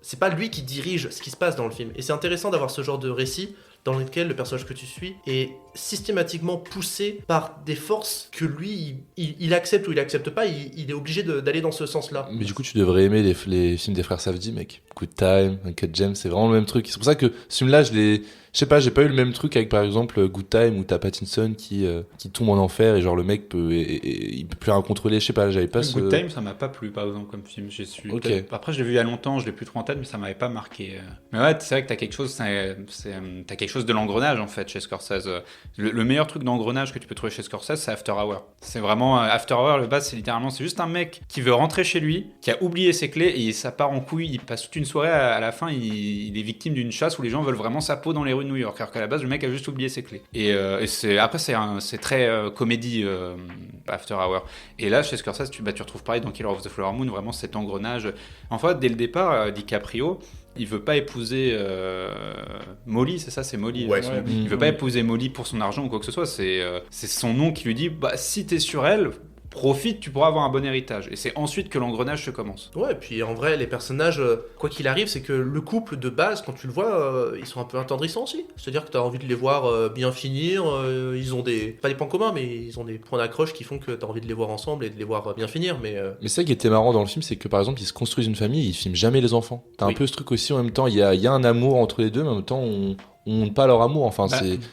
c'est pas lui qui dirige ce qui se passe dans le film. Et c'est intéressant d'avoir ce genre de récit dans lequel le personnage que tu suis est systématiquement poussé par des forces que lui, il accepte ou il accepte pas, il est obligé d'aller dans ce sens-là. Mais du coup, tu devrais aimer les films des frères Safdie, mec. Good Time, Uncut Gems, c'est vraiment le même truc. C'est pour ça que ce film-là, je sais pas, j'ai pas eu le même truc avec par exemple Good Time où t'as Pattinson qui tombe en enfer et genre le mec il peut plus rien contrôler, je sais pas, j'avais pas ce... Good Time, ça m'a pas plu par exemple comme film. Ok. Après, je l'ai vu il y a longtemps, je l'ai plus trop en tête, mais ça m'avait pas marqué. Mais ouais, c'est vrai que t'as quelque chose, t'as quelque chose de l'engrenage en fait chez Scorsese. Le meilleur truc d'engrenage que tu peux trouver chez Scorsese, c'est After Hour. C'est vraiment After Hour, le base, c'est juste un mec qui veut rentrer chez lui, qui a oublié ses clés et ça part en couille. Il passe toute une soirée à la fin, il est victime d'une chasse où les gens veulent vraiment sa peau dans les rues. rues de New York, alors qu'à la base le mec a juste oublié ses clés. Et après c'est très comédie After Hour. Et là chez Scorsese tu retrouves pareil dans Killer of the Flower Moon, vraiment cet engrenage. En fait dès le départ DiCaprio il veut pas épouser Molly, c'est ça, c'est Molly. Ouais, il veut pas épouser Molly pour son argent ou quoi que ce soit. C'est son nom qui lui dit si t'es sur elle, profite, tu pourras avoir un bon héritage. Et c'est ensuite que l'engrenage se commence. Ouais, puis en vrai, les personnages, quoi qu'il arrive, c'est que le couple de base, quand tu le vois, ils sont un peu attendrissants aussi. C'est-à-dire que t'as envie de les voir bien finir. Ils ont pas des points communs, mais ils ont des points d'accroche qui font que t'as envie de les voir ensemble et de les voir bien finir. Mais ça qui était marrant dans le film, c'est que par exemple, ils se construisent une famille, ils filment jamais les enfants. T'as un peu ce truc aussi en même temps, il y a un amour entre les deux, mais en même temps, on montre pas leur amour. Enfin,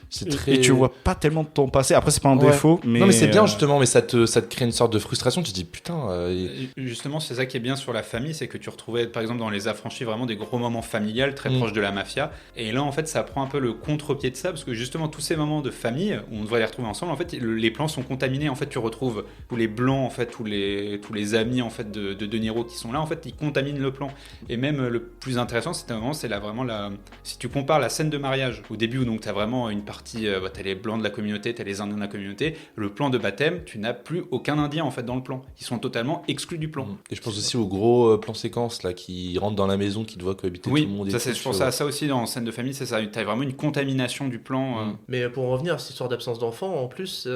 c'est très. Et tu vois pas tellement de ton passé. Après, c'est pas un défaut, mais. Non, mais c'est bien justement, mais ça te crée une sorte de frustration. Tu te dis putain. Justement, c'est ça qui est bien sur la famille, c'est que tu retrouvais par exemple dans Les Affranchis vraiment des gros moments familiales très proches de la mafia. Et là, en fait, ça prend un peu le contre-pied de ça, parce que justement, tous ces moments de famille où on devrait les retrouver ensemble, en fait, les plans sont contaminés. En fait, tu retrouves tous les blancs, en fait, tous les amis en fait de Niro qui sont là. En fait, ils contaminent le plan. Et même le plus intéressant, c'est si tu compares la scène de mariage au début où donc t'as vraiment une partie, t'as les blancs de la communauté, t'as les indiens de la communauté, le plan de baptême, tu n'as plus aucun indien en fait dans le plan. Ils sont totalement exclus du plan. Et je pense aussi au gros plan séquence là qui rentre dans la maison, qui doit cohabiter tout le monde. Oui, je pense à ça aussi dans scène de famille, c'est ça. T'as vraiment une contamination du plan. Mais pour en revenir à cette histoire d'absence d'enfant, en plus,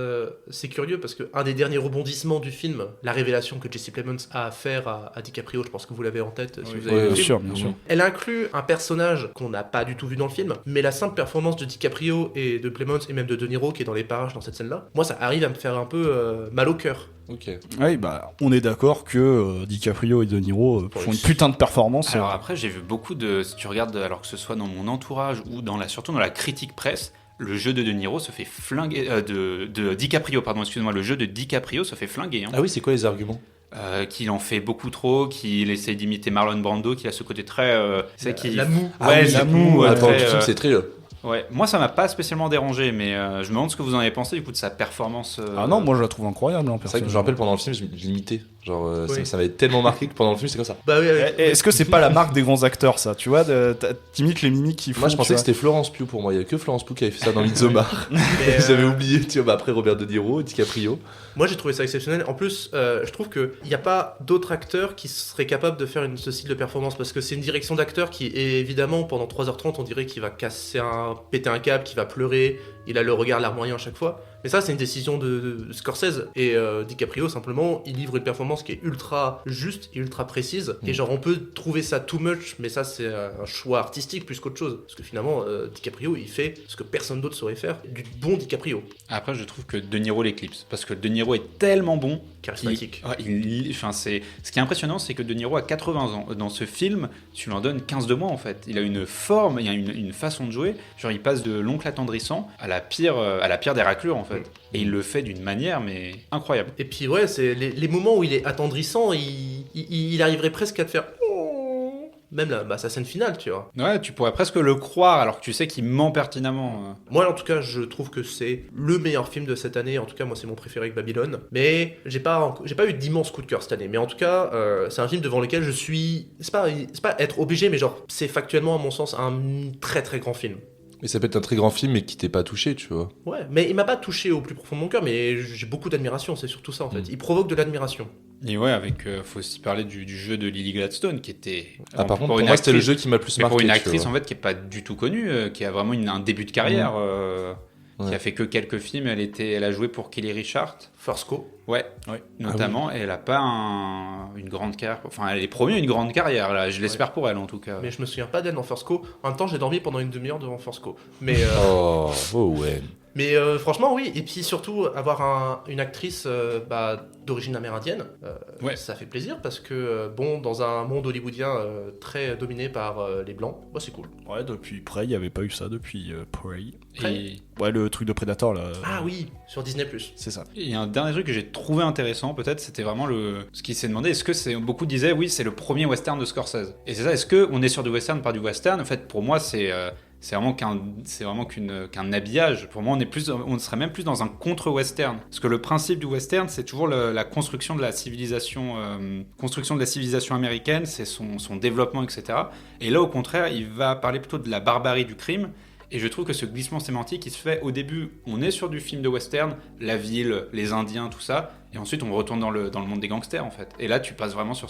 c'est curieux parce que un des derniers rebondissements du film, la révélation que Jesse Plemons a à faire à DiCaprio, je pense que vous l'avez en tête si vous avez vu le film. Bien sûr. Elle inclut un personnage qu'on n'a pas du tout vu dans le film, mais la simple performance de DiCaprio et de Plemons et même de Niro qui est dans les parages dans cette scène-là, moi ça arrive à me faire un peu mal au cœur. Ok. Oui, on est d'accord que DiCaprio et De Niro font une putain de performance. Alors après, j'ai vu beaucoup si tu regardes, alors que ce soit dans mon entourage ou surtout dans la critique presse, le jeu de Niro se fait flinguer, de DiCaprio, pardon, excuse-moi, le jeu de DiCaprio se fait flinguer. Ah oui, c'est quoi les arguments? Qu'il en fait beaucoup trop, qu'il essaie d'imiter Marlon Brando, qu'il a ce côté très... la moue. Ouais, la moue. Attends, tout film, c'est très... Ouais, moi ça m'a pas spécialement dérangé, mais je me demande ce que vous en avez pensé du coup de sa performance. Ah non, moi je la trouve incroyable. C'est vrai que je me rappelle pendant le film, je l'imitais. Genre, ça m'avait tellement marqué que pendant le film, c'est comme ça. Bah oui, Est-ce que c'est pas la marque des grands acteurs, ça? Tu vois, t'imites les mimiques qu'ils font. Moi je pensais que c'était Florence Pugh pour moi. Il y a que Florence Pugh qui avait fait ça dans Midsommar. J'avais oublié, tu vois, après Robert De Niro, DiCaprio. Moi j'ai trouvé ça exceptionnel. En plus, je trouve qu'il n'y a pas d'autres acteurs qui seraient capables de faire ce style de performance parce que c'est une direction d'acteur qui est évidemment pendant 3h30 on dirait qu'il va péter un câble, qu'il va pleurer, il a le regard larmoyant à chaque fois. Mais ça c'est une décision de Scorsese et DiCaprio simplement il livre une performance qui est ultra juste et ultra précise et genre on peut trouver ça too much mais ça c'est un choix artistique plus qu'autre chose parce que finalement DiCaprio il fait ce que personne d'autre saurait faire du bon DiCaprio. Après je trouve que De Niro l'éclipse parce que De Niro est tellement bon, charismatique. Ce qui est impressionnant c'est que De Niro a 80 ans. Dans ce film tu lui en donnes 15 de moins en fait. Il a une forme, il a une façon de jouer, genre il passe de l'oncle attendrissant à la pire des raclures en fait. Et il le fait d'une manière mais incroyable. Et puis ouais, c'est les moments où il est attendrissant, il arriverait presque à te faire même sa scène finale, tu vois. Ouais, tu pourrais presque le croire alors que tu sais qu'il ment pertinemment. Moi en tout cas, je trouve que c'est le meilleur film de cette année. En tout cas, moi c'est mon préféré avec Babylone. Mais j'ai pas eu d'immense coup de cœur cette année. Mais en tout cas, c'est un film devant lequel je suis. C'est pas être obligé, mais genre c'est factuellement à mon sens un très très grand film. Mais ça peut être un très grand film mais qui t'est pas touché, tu vois. Ouais, mais il m'a pas touché au plus profond de mon cœur, mais j'ai beaucoup d'admiration, c'est surtout ça en fait. Il provoque de l'admiration. Et ouais, faut aussi parler du jeu de Lily Gladstone qui était. Par contre, pour moi, c'était le jeu qui m'a plus marqué. Pour une actrice en fait qui est pas du tout connue, qui a vraiment un début de carrière, qui a fait que quelques films. Elle a joué pour Kelly Reichardt. Forsco. Ouais, notamment. Et elle a pas une grande carrière. Enfin, elle est promise une grande carrière là. Je l'espère pour elle en tout cas. Mais je me souviens pas d'elle dans Forsco. En même temps, j'ai dormi pendant une demi-heure devant Forsco. Mais. Oh ouais. Mais franchement, oui. Et puis surtout, avoir une actrice d'origine amérindienne, ça fait plaisir parce que, dans un monde hollywoodien très dominé par les Blancs, c'est cool. Ouais, depuis Prey, il n'y avait pas eu ça depuis Prey. Prey. Ouais, le truc de Predator là. Ah oui, sur Disney+. C'est ça. Et un dernier truc que j'ai trouvé intéressant, peut-être, c'était vraiment ce qui s'est demandé. Est-ce que beaucoup disaient, oui, c'est le premier western de Scorsese. Et c'est ça. Est-ce que on est sur du western par du western? En fait, pour moi, c'est vraiment qu'un habillage. Pour moi, on serait même plus dans un contre-western. Parce que le principe du western, c'est toujours la construction de la civilisation, américaine, c'est son développement, etc. Et là, au contraire, il va parler plutôt de la barbarie du crime. Et je trouve que ce glissement sémantique, il se fait au début, on est sur du film de western, la ville, les Indiens, tout ça, et ensuite on retourne dans le monde des gangsters en fait. Et là, tu passes vraiment sur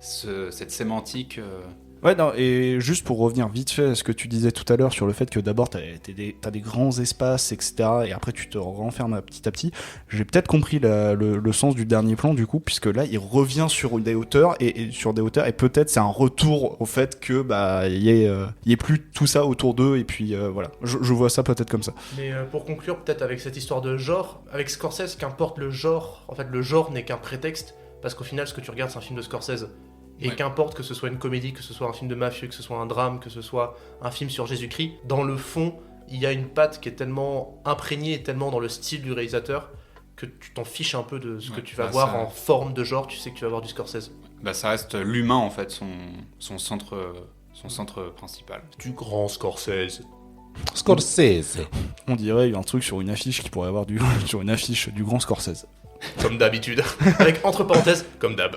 cette sémantique. Ouais, non, et juste pour revenir vite fait à ce que tu disais tout à l'heure sur le fait que d'abord t'as des grands espaces, etc., et après tu te renfermes petit à petit, j'ai peut-être compris le sens du dernier plan du coup, puisque là il revient sur des hauteurs, et sur des hauteurs, et peut-être c'est un retour au fait que il y ait plus tout ça autour d'eux, et puis voilà, je vois ça peut-être comme ça. Mais pour conclure, peut-être avec cette histoire de genre, avec Scorsese, qu'importe le genre, en fait le genre n'est qu'un prétexte, parce qu'au final ce que tu regardes c'est un film de Scorsese. Et qu'importe que ce soit une comédie, que ce soit un film de mafieux, que ce soit un drame, que ce soit un film sur Jésus-Christ, dans le fond, il y a une patte qui est tellement imprégnée et tellement dans le style du réalisateur que tu t'en fiches un peu de ce que tu vas voir en forme de genre, tu sais que tu vas voir du Scorsese. Bah, ça reste l'humain en fait, son centre principal. Du grand Scorsese. Scorsese. On dirait un truc sur une affiche qui pourrait avoir sur une affiche du grand Scorsese. Comme d'habitude. Avec entre parenthèses, comme d'hab.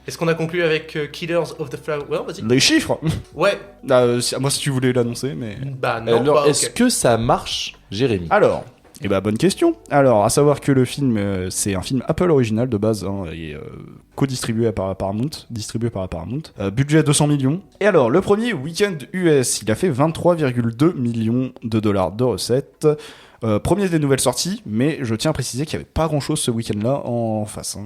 Est-ce qu'on a conclu avec Killers of the Flower? Ouais, vas-y. Les chiffres. Ouais. Moi si tu voulais l'annoncer, mais... Bah non, Alors, bah, est-ce ok. que ça marche, Jérémy? Alors, bonne question. Alors, à savoir que le film, c'est un film Apple original de base, et co-distribué par Paramount, budget 200 millions. Et alors, le premier week-end US, il a fait 23,2 millions de dollars de recettes. Premier des nouvelles sorties, mais je tiens à préciser qu'il n'y avait pas grand-chose ce week-end-là en face.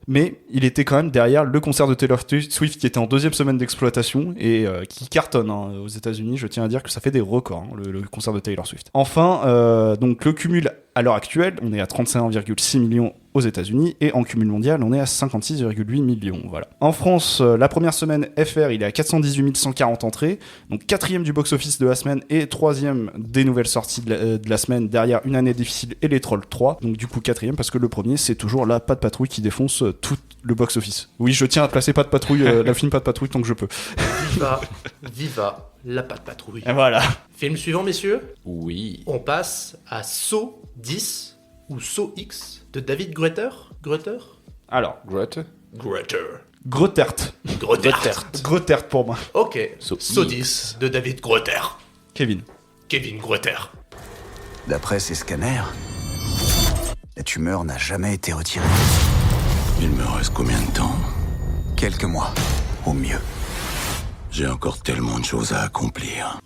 Mais il était quand même derrière le concert de Taylor Swift qui était en deuxième semaine d'exploitation et qui cartonne aux États-Unis. Je tiens à dire que ça fait des records, le concert de Taylor Swift. Enfin, donc le cumul à l'heure actuelle, on est à 35,6 millions aux États-Unis et en cumul mondial, on est à 56,8 millions. Voilà. En France, la première semaine FR, il est à 418 140 entrées, donc quatrième du box-office de la semaine et troisième des nouvelles sorties de la semaine derrière Une année difficile et Les Trolls 3. Donc du coup quatrième parce que le premier, c'est toujours la Pas de Patrouille qui défonce tout le box-office. Oui, je tiens à placer Pas de Patrouille, le film Pas de Patrouille tant que je peux. Viva la Pas de Patrouille. Et voilà. Film suivant, messieurs. Oui. On passe à Saw 10 ou Saw X de David Grutter. Alors, Greta. Grotert pour moi. Ok. Saw Saw X. 10 de David Grutter. Kevin Grutter. D'après ces scanners, la tumeur n'a jamais été retirée. Il me reste combien de temps? Quelques mois, au mieux. J'ai encore tellement de choses à accomplir.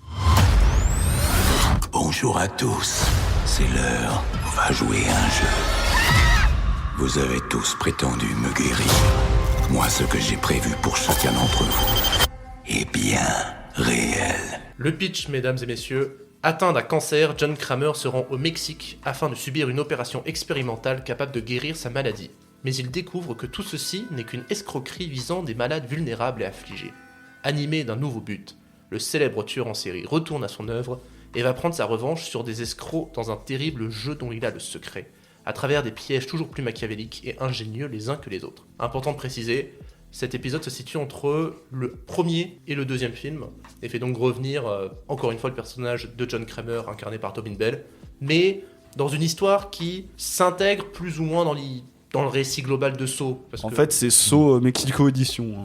Bonjour à tous. C'est l'heure. On va jouer à un jeu. Vous avez tous prétendu me guérir. Moi, ce que j'ai prévu pour chacun d'entre vous est bien réel. Le pitch, mesdames et messieurs. Atteint d'un cancer, John Kramer se rend au Mexique afin de subir une opération expérimentale capable de guérir sa maladie. Mais il découvre que tout ceci n'est qu'une escroquerie visant des malades vulnérables et affligés. Animé d'un nouveau but, le célèbre tueur en série retourne à son œuvre et va prendre sa revanche sur des escrocs dans un terrible jeu dont il a le secret, à travers des pièges toujours plus machiavéliques et ingénieux les uns que les autres. Important de préciser, cet épisode se situe entre le premier et le deuxième film, et fait donc revenir encore une fois le personnage de John Kramer incarné par Tobin Bell, mais dans une histoire qui s'intègre plus ou moins dans le récit global de Saw. En fait, c'est Saw Mexico Edition.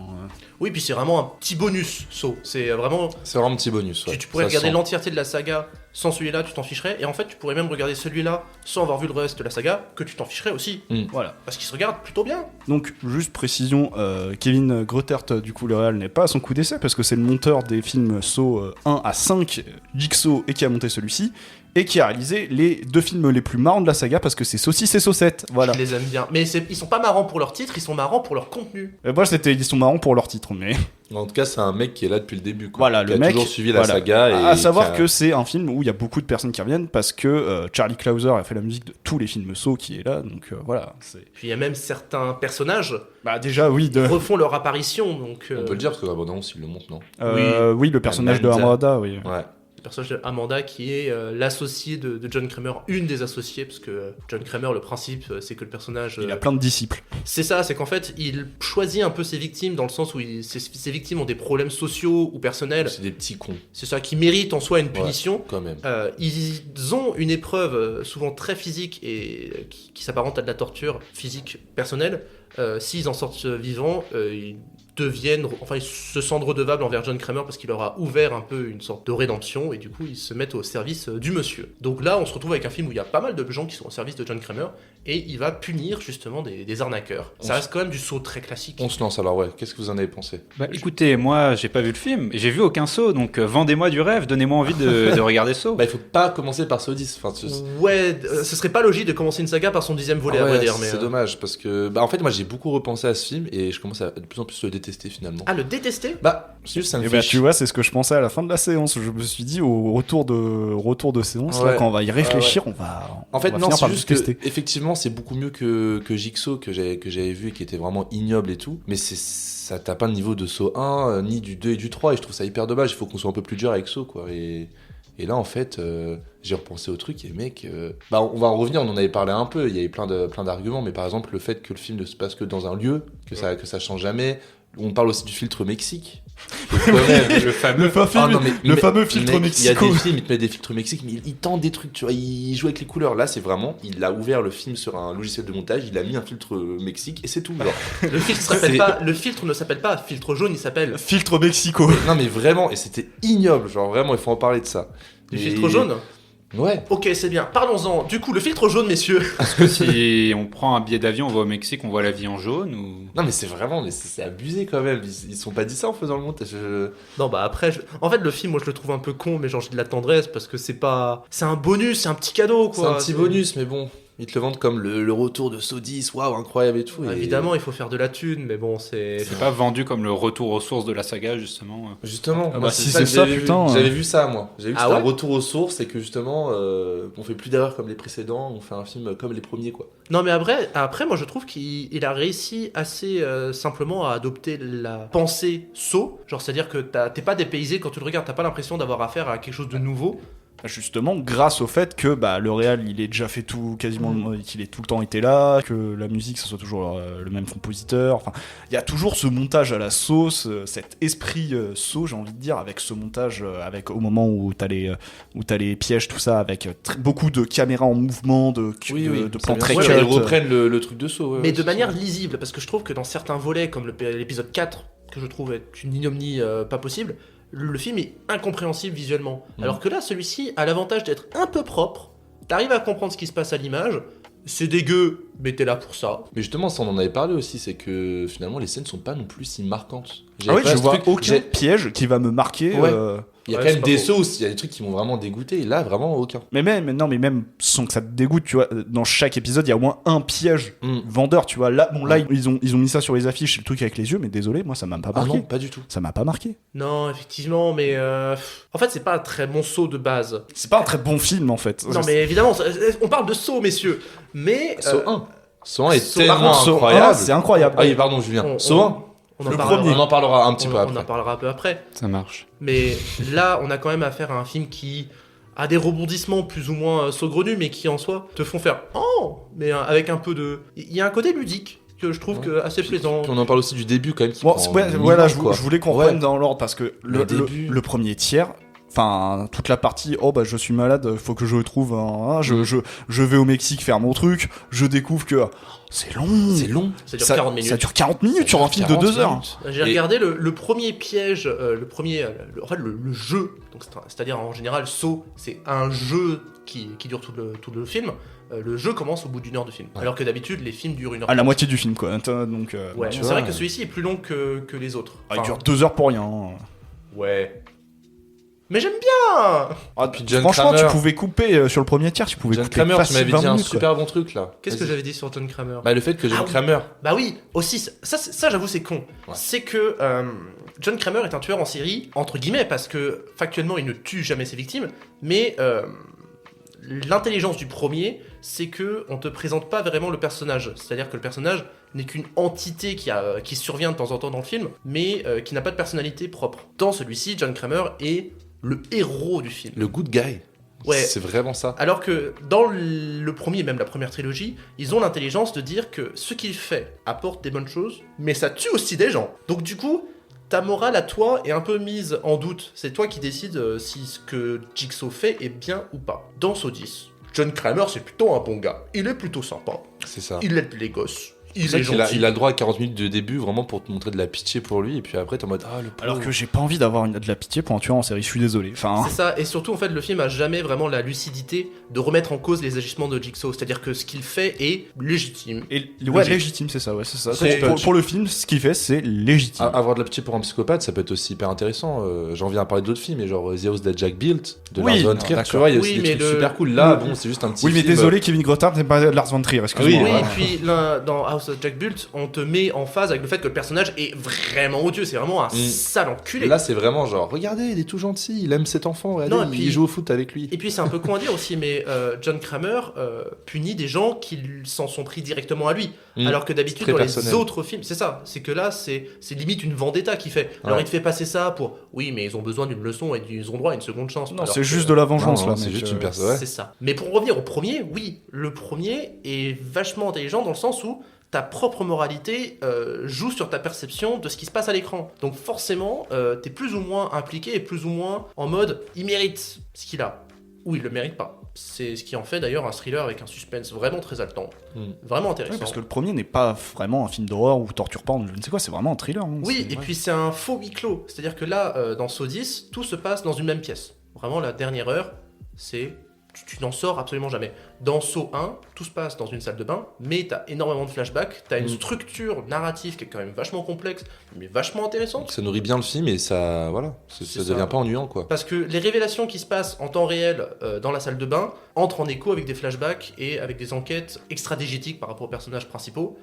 Oui, puis c'est vraiment un petit bonus, Saw. C'est vraiment un petit bonus. Ouais. Tu pourrais Ça regarder sent. l'entièreté de la saga sans celui-là, tu t'en ficherais. Et en fait, tu pourrais même regarder celui-là sans avoir vu le reste de la saga, que tu t'en ficherais aussi. Voilà. Parce qu'il se regarde plutôt bien. Donc, juste précision, Kevin Grotert, du coup, le réal n'est pas à son coup d'essai, parce que c'est le monteur des films Saw 1 à 5, Jigsaw, et qui a monté celui-ci, et qui a réalisé les deux films les plus marrants de la saga, parce que c'est Saw 6 et Saw 7. Voilà. Je les aime bien. Mais ils sont pas marrants pour leur titre, ils sont marrants pour leur contenu. Moi, ils sont marrants pour leur titre, mais... En tout cas, c'est un mec qui est là depuis le début. Quoi. Voilà, qui le a mec... toujours suivi la voilà. saga. Et à savoir qui a- que c'est un film où il y a beaucoup de personnes qui reviennent, parce que Charlie Clouser a fait la musique de tous les films Saw qui est là, donc voilà. Puis il y a même certains personnages Bah déjà, oui, qui refont leur apparition. Donc, On peut le dire parce que la bande-annonce, il le montre, non? oui, le personnage de Amanda. Amanda, oui. Ouais. le personnage d'Amanda qui est l'associé de John Kramer, une des associées, parce que John Kramer, le principe, c'est que le personnage... Il a plein de disciples. C'est ça, c'est qu'en fait, il choisit un peu ses victimes, dans le sens où ses victimes ont des problèmes sociaux ou personnels. C'est des petits cons. C'est ça, qui méritent en soi une punition. Quand même. Ils ont une épreuve souvent très physique et qui s'apparente à de la torture physique personnelle. S'ils en sortent vivants, ils se sentent redevables envers John Kramer parce qu'il leur a ouvert un peu une sorte de rédemption et du coup ils se mettent au service du monsieur. Donc là on se retrouve avec un film où il y a pas mal de gens qui sont au service de John Kramer et il va punir justement des arnaqueurs. Ça reste quand même du saut très classique. On se lance alors, ouais. Qu'est-ce que vous en avez pensé? Bah, écoutez, moi, j'ai pas vu le film, et j'ai vu aucun Saw, donc vendez-moi du rêve, donnez-moi envie de regarder Saw. Bah, il faut pas commencer par Saw 10. Enfin, Ouais, ce serait pas logique de commencer une saga par son 10e volet à vrai dire. Mais c'est dommage parce que, bah, en fait, moi j'ai beaucoup repensé à ce film et je commence à de plus en plus le détester finalement. Ah, le détester? Bah, c'est juste ça me Et fait bah, chier. tu vois, c'est ce que je pensais à la fin de la séance. Je me suis dit, au retour de séance, Ouais. là, quand on va y réfléchir, Ouais. on En fait, va non, finir c'est par le juste que, détester. effectivement, c'est beaucoup mieux que Jigsaw que j'avais vu et qui était vraiment ignoble et tout. Mais ça t'as pas le niveau de Saw 1, ni du 2 et du 3. Et je trouve ça hyper dommage. Il faut qu'on soit un peu plus dur avec Saw, quoi. Et là, en fait, j'ai repensé au truc et mec, bah, on va en revenir. On en avait parlé un peu. Il y avait plein d'arguments. Mais par exemple, le fait que le film ne se passe que dans un lieu, que ça change jamais. On parle aussi du filtre Mexique. Le fameux. Ah non, mais le fameux filtre mec, Mexico. Il y a des films, il te met des filtres Mexique, mais il tente des trucs, tu vois, il joue avec les couleurs. Là, c'est vraiment, il a ouvert le film sur un logiciel de montage, il a mis un filtre Mexique et c'est tout. Genre. Le filtre ne s'appelle pas filtre jaune, il s'appelle Filtre Mexico. Non, mais vraiment, et c'était ignoble, genre vraiment, il faut en parler de ça. du Et- filtre jaune. Ouais. Ok, c'est bien. Parlons-en. Du coup, le filtre jaune, messieurs. Est-ce que si on prend un billet d'avion, on va au Mexique, on voit la vie en jaune ou... Non, mais c'est vraiment, mais c'est abusé quand même. Ils sont pas dit ça en faisant le montage. Non, bah après, en fait, le film, moi, je le trouve un peu con, mais genre, j'ai de la tendresse parce que c'est un bonus, c'est un petit cadeau, C'est quoi. un petit bonus, mais bon. Ils te le vendent comme le retour de Saw 10, waouh, incroyable et tout. Ouais, et- évidemment, il faut faire de la thune, mais bon, c'est. C'est pas vendu comme le retour aux sources de la saga, justement. Justement, Ah moi, bah, si que c'est ça, j'avais vu. putain, J'avais vu ça, moi. J'avais vu que Ah c'était ouais un retour aux sources et que justement, on fait plus d'erreurs comme les précédents, on fait un film comme les premiers, quoi. Non, mais après, moi, je trouve qu'il a réussi assez simplement à adopter la pensée Saw. Genre, c'est-à-dire que t'es pas dépaysé quand tu le regardes, t'as pas l'impression d'avoir affaire à quelque chose de nouveau. Justement, grâce au fait que bah, le réal, il est déjà fait tout, quasiment, qu'il ait tout le temps été là, que la musique, ce soit toujours le même compositeur. Enfin, il y a toujours ce montage à la sauce, cet esprit Saw, j'ai envie de dire, avec ce montage, avec au moment où t'as les pièges, tout ça, avec beaucoup de caméras en mouvement, de plans très Ouais, cut. ils reprennent le truc de Saw. Ouais, Mais ouais, de c'est manière ça. lisible, parce que je trouve que dans certains volets, comme l'épisode 4, que je trouve être une ignominie pas possible, le film est incompréhensible visuellement. Alors que là, celui-ci a l'avantage d'être un peu propre, t'arrives à comprendre ce qui se passe à l'image, c'est dégueu, mais t'es là pour ça. Mais justement, ça on en avait parlé aussi, c'est que finalement les scènes sont pas non plus si marquantes. Ah J'avais oui, pas je ce vois truc- aucun j'ai- piège qui va me marquer. Ouais. Il y a Ouais, quand même c'est pas des faux. sauces, il y a des trucs qui m'ont vraiment dégoûté, et là vraiment aucun. Mais même sans que ça te dégoûte, tu vois, dans chaque épisode, il y a au moins un piège vendeur, tu vois. Là, bon, là, ils ont mis ça sur les affiches, le truc avec les yeux, mais désolé, moi, ça m'a pas Ah marqué. non, pas du tout. Ça m'a pas marqué. Non, effectivement, mais en fait, c'est pas un très bon saut de base. C'est pas un très bon film, en fait. Non, mais évidemment, on parle de saut, messieurs. Mais Saw 1. Saw 1 est Saw tellement 1, incroyable. c'est incroyable. Ah oui, pardon, Julien. Saw 1. on en Le parlera- premier. On en parlera un petit peu on après. en parlera un peu après. Ça marche. Mais là, on a quand même affaire à un film qui a des rebondissements plus ou moins saugrenus, mais qui en soi te font faire oh, mais avec un peu de. Il y a un côté ludique que je trouve que assez plaisant. Puis on en parle aussi du début quand même. Qui Bon, prend ouais, 1000 voilà, ans, je quoi. voulais qu'on Ouais. reprenne dans l'ordre parce que Le début. le premier tiers, enfin toute la partie oh bah je suis malade, faut que je trouve je vais au Mexique faire mon truc, je découvre que c'est long. C'est long. Ça dure 40 minutes. Ça dure 40 minutes sur un film de 40 2 heures. minutes. J'ai Et- regardé le premier piège, en fait le jeu, donc c'est-à-dire en général Saw, c'est un jeu qui dure tout le film. Le jeu commence au bout d'une heure de film, alors que d'habitude les films durent 1 heure. À la moitié du film quoi. Donc Ouais, tu c'est vois, vrai que celui-ci est plus long que les autres. il Enfin, dure 2 heures pour rien. ouais. Mais j'aime bien. Ah, Puis John franchement, Kramer. tu pouvais couper sur le premier tiers, tu pouvais John couper Kramer, tu facile m'avais 20 dit un minutes, quoi. super bon truc là. Qu'est-ce que Vas-y. j'avais dit sur John Kramer? Bah le fait que John Ah oui. Kramer. Bah oui, aussi, ça j'avoue c'est con. Ouais. C'est que John Kramer est un tueur en série, entre guillemets, parce que factuellement il ne tue jamais ses victimes, mais l'intelligence du premier, c'est que on te présente pas vraiment le personnage. C'est-à-dire que le personnage n'est qu'une entité qui survient de temps en temps dans le film, mais qui n'a pas de personnalité propre. Dans celui-ci, John Kramer est le héros du film. Le good guy. Ouais. C'est vraiment ça. Alors que dans le premier, même la première trilogie, ils ont l'intelligence de dire que ce qu'il fait apporte des bonnes choses, mais ça tue aussi des gens. Donc du coup, ta morale à toi est un peu mise en doute. C'est toi qui décides si ce que Jigsaw fait est bien ou pas. Dans Saw 10, John Kramer c'est plutôt un bon gars. Il est plutôt sympa. C'est ça. Il aide les gosses. il C'est est vrai qu'il gentil. il a le droit à 40 minutes de début vraiment pour te montrer de la pitié pour lui, et puis après t'es en mode ah le pauvre. Alors que j'ai pas envie d'avoir de la pitié pour un tueur en série, je suis désolé. Enfin, C'est ça, et surtout en fait le film a jamais vraiment la lucidité de remettre en cause les agissements de Jigsaw, c'est-à-dire que ce qu'il fait est légitime. ouais, Logique. légitime, c'est ça, ouais, c'est ça. C'est- Pour le film, ce qu'il fait, c'est légitime. Avoir de la pitié pour un psychopathe, ça peut être aussi hyper intéressant. J'en viens à parler d'autres films, mais genre The House That Jack Built de Oui, Lars von Trier, d'accord. tu vois, il y a Oui, aussi mais des trucs le- super cool. Là, bon, c'est juste un petit Oui, mais film. désolé, Kevin Grottard n'est pas Lars von Trier, excuse-moi. Oui, Oui, hein. et puis là, dans House of Jack Built, on te met en phase avec le fait que le personnage est vraiment odieux, c'est vraiment un sale enculé. Là, c'est vraiment genre, regardez, il est tout gentil, il aime cet enfant, regardez, Non, et puis- il joue au foot avec lui. Et puis c'est un peu con à dire aussi, mais John Kramer punit des gens qui s'en sont pris directement à lui. Alors que d'habitude Très dans personnel. les autres films, c'est ça, c'est que là c'est limite une vendetta qu'il fait. Alors Ouais. il te fait passer ça pour, oui mais ils ont besoin d'une leçon et ils ont droit à une seconde chance. Non, Alors c'est que- juste de la vengeance, Non, là. c'est mec, juste une personne. Ouais. C'est ça. Mais pour revenir au premier, oui, le premier est vachement intelligent dans le sens où ta propre moralité joue sur ta perception de ce qui se passe à l'écran. Donc forcément, t'es plus ou moins impliqué et plus ou moins en mode il mérite ce qu'il a ou il le mérite pas. C'est ce qui en fait d'ailleurs un thriller avec un suspense vraiment très haletant, vraiment intéressant. Oui, parce que le premier n'est pas vraiment un film d'horreur ou torture porn, je ne sais quoi, c'est vraiment un thriller. hein, Oui, c'est- et puis c'est un faux huis clos. C'est-à-dire que là, dans Saw 10, tout se passe dans une même pièce. Vraiment, la dernière heure, c'est... Tu n'en sors absolument jamais. Dans Saw 1, tout se passe dans une salle de bain, mais t'as énormément de flashbacks, t'as une structure narrative qui est quand même vachement complexe, mais vachement intéressante. Ça nourrit bien le film et ça, voilà, C'est ça ça. devient pas ennuyant quoi. Parce que les révélations qui se passent en temps réel dans la salle de bain entrent en écho avec des flashbacks et avec des enquêtes extra-digétiques par rapport aux personnages principaux.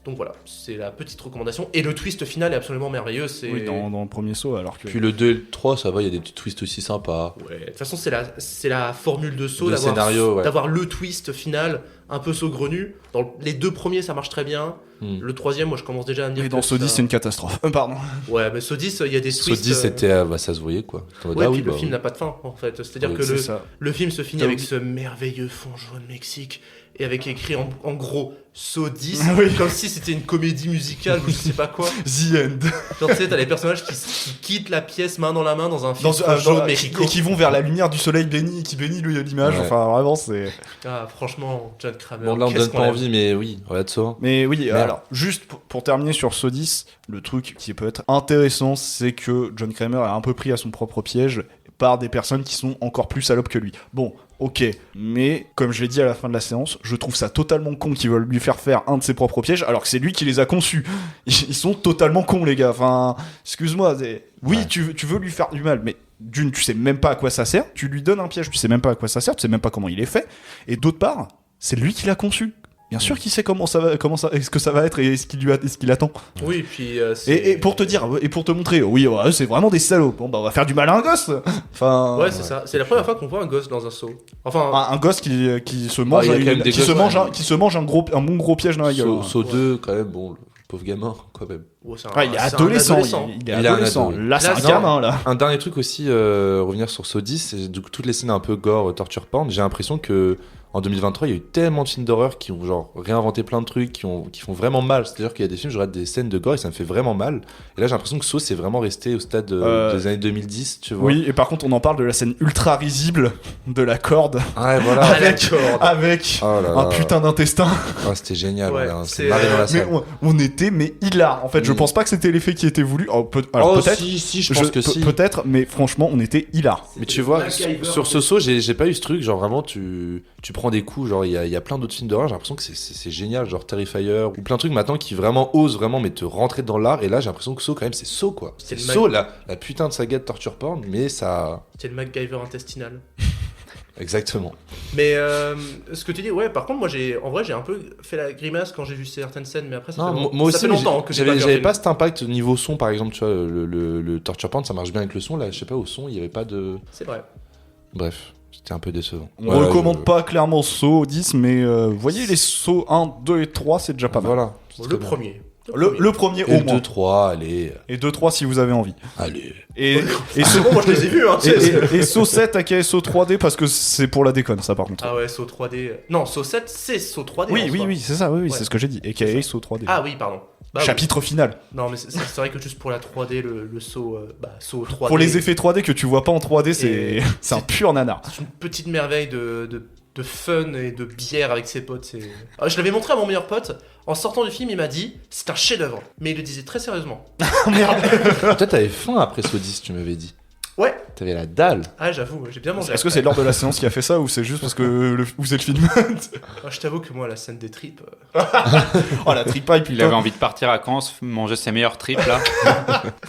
Donc voilà, c'est la petite recommandation. Et le twist final est absolument merveilleux. C'est... Oui, dans le premier saut, alors que. Puis le 2 et le 3, ça va, il y a des petits twists aussi sympas. Ouais, de toute façon, c'est la formule de Saw De d'avoir, scénario, ouais. d'avoir le twist final un peu saugrenu. Dans les deux premiers, ça marche très bien. Le troisième, moi, je commence déjà à me dire. Et dans que Saw 10, ça- c'est une catastrophe. Pardon. Ouais, mais Saw 10, il y a des Saw twists. 10, c'était, bah, ça se voyait quoi. T'es en mode, Ouais, ah puis oui, le bah, film n'a pas de fin, en fait. C'est-à-dire Oui, que c'est ça. le film se finit T'as avec oublié- ce merveilleux fond jaune Mexique et avec écrit en gros Saw 10, Oui. comme si c'était une comédie musicale ou je sais pas quoi. The End. Genre, tu sais, t'as les personnages qui quittent la pièce main dans la main dans un film Dans, jaune Mexico. et qui vont vers la lumière du soleil béni, qui bénit l'image. Ouais. Enfin, vraiment, c'est. Ah, franchement, John Kramer. Bon, là, on me qu'est-ce donne qu'on pas l'aime. envie, mais oui, regarde ça. Mais oui, Merde. alors, juste pour terminer sur Saw 10, le truc qui peut être intéressant, c'est que John Kramer est un peu pris à son propre piège par des personnes qui sont encore plus salopes que lui. Bon, ok, mais comme je l'ai dit à la fin de la séance, je trouve ça totalement con qu'ils veulent lui faire un de ses propres pièges, alors que c'est lui qui les a conçus. Ils sont totalement cons, les gars. Enfin, excuse-moi. Oui, Ouais. tu veux lui faire du mal, mais d'une, tu sais même pas à quoi ça sert. Tu lui donnes un piège, tu sais même pas à quoi ça sert, tu sais même pas comment il est fait. Et d'autre part, c'est lui qui l'a conçu. Bien sûr qu'il sait est-ce que ça va être et ce qu'il attend. Oui, et puis. c'est- Et pour te dire, et pour te montrer, oui, ouais, c'est vraiment des salauds. Bon, bah, on va faire du mal à un gosse. Enfin, Ouais, c'est ça. C'est la première fois qu'on voit un gosse dans un saut. Enfin, un gosse qui se mange, il y a quand même des qui gosses, se mange, ouais. un, qui se mange un bon gros piège dans la gueule. hein. Saw 2, quand même, bon, le pauvre gamin, quand même. ouais, c'est Ouais, il est c'est un adolescent. Il est Il est un adolescent. ado. Là, c'est Là, un c'est- gamin, là. Un dernier truc aussi, revenir sur Saw 10, c'est du coup, toutes les scènes un peu gore, torture porn, j'ai l'impression que en 2023, il y a eu tellement de films d'horreur qui ont genre réinventé plein de trucs, qui font vraiment mal. C'est-à-dire qu'il y a des films, je regarde des scènes de gore et ça me fait vraiment mal. Et là, j'ai l'impression que Saw, c'est vraiment resté au stade des années 2010, tu vois. Oui, et par contre, on en parle de la scène ultra risible de la corde Ouais, voilà. avec Oh là un là. putain d'intestin. Oh, c'était génial. Ouais, voilà, c'est, c'est marré dans la Mais salle. on était hilar. En fait, je Oui. pense pas que c'était l'effet qui était voulu. Alors, alors, Oh, peut-être. si, je pense que si. Peut-être, mais franchement, on était hilar. Mais tu vois, sur ce saut, j'ai pas eu ce truc, genre vraiment, tu prends des coups, genre il y a plein d'autres films d'horreur, j'ai l'impression que c'est génial, genre Terrifier, ou plein de trucs maintenant qui vraiment osent vraiment, mais te rentrer dans l'art, et là j'ai l'impression que Saw, quand même, c'est Saw, quoi. C'est le Saw, la putain de saga de torture porn, mais ça... c'est le MacGyver intestinal. Exactement. Mais ce que tu dis, ouais, par contre, moi, j'ai un peu fait la grimace quand j'ai vu certaines scènes, mais après, ça Non, fait, moi ça aussi, fait mais longtemps que j'avais vu un j'avais film. pas cet impact niveau son, par exemple, tu vois, le torture porn, ça marche bien avec le son, là, je sais pas, au son, il y avait pas de... C'est vrai. Bref, c'était un peu décevant. On Voilà, recommande pas clairement Saw 10, mais vous voyez les Saw 1, 2 et 3, c'est déjà pas mal. Voilà. c'est Le très bien. premier. Le premier Et au le moins. 2-3, allez, Et 2-3 si vous avez envie. allez. Et C'est bon, moi, je les ai vus, hein, tu sais. et Saw 7 aka Saw 3D parce que c'est pour la déconne, ça par contre. Ah ouais, Saw 3D. Non, Saw 7, c'est Saw 3D. oui, en oui, soi. oui, c'est ça, oui, Ouais. c'est ce que j'ai dit. Aka Saw 3D. Ah oui, pardon. Bah, oui. Chapitre final. Non, mais c'est vrai que juste pour la 3D, le Saw, Saw 3D. Pour les effets 3D que tu vois pas en 3D, c'est Et- c'est un pur nanar. C'est une petite merveille de fun et de bière avec ses potes. Ah, je l'avais montré à mon meilleur pote En sortant du film, il m'a dit c'est un chef-d'œuvre. Mais il le disait très sérieusement. Toi, t'avais faim après ce 10, tu m'avais dit. Ouais. T'avais la dalle. Ah, j'avoue, j'ai bien mangé. Est-ce que c'est lors de la séance qui a fait ça ou c'est juste parce que vous êtes le film? Ah, je t'avoue que moi, la scène des tripes. Oh la tripaille, Il avait envie de partir à Caen, manger ses meilleurs tripes là.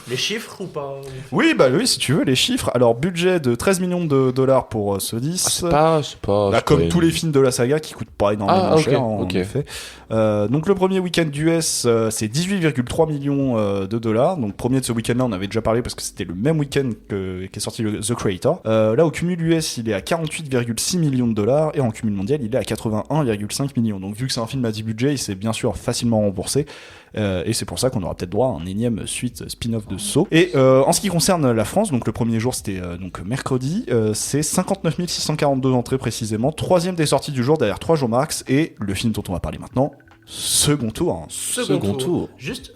Les chiffres ou pas? Oui, bah oui, si tu veux, les chiffres. Alors, budget de 13 millions de dollars pour ce 10. C'est pas. Bah, comme tous les films de la saga qui coûtent pas énormément cher, en effet. Donc, le premier week-end d'US, c'est 18,3 millions de dollars. Donc, premier de ce week-end-là, on avait déjà parlé parce que c'était le même week-end qu'est sorti The Creator. Là, au cumul US, il est à 48,6 millions de dollars et en cumul mondial, il est à 81,5 millions. Donc, vu que c'est un film à 10 budget, il s'est bien sûr facilement remboursé. Et c'est pour ça qu'on aura peut-être droit à un énième suite spin-off de Saw. Et en ce qui concerne la France, donc le premier jour c'était donc mercredi, c'est 59 642 entrées précisément, troisième des sorties du jour derrière 3 jours max, et le film dont on va parler maintenant, second tour. Second tour. Juste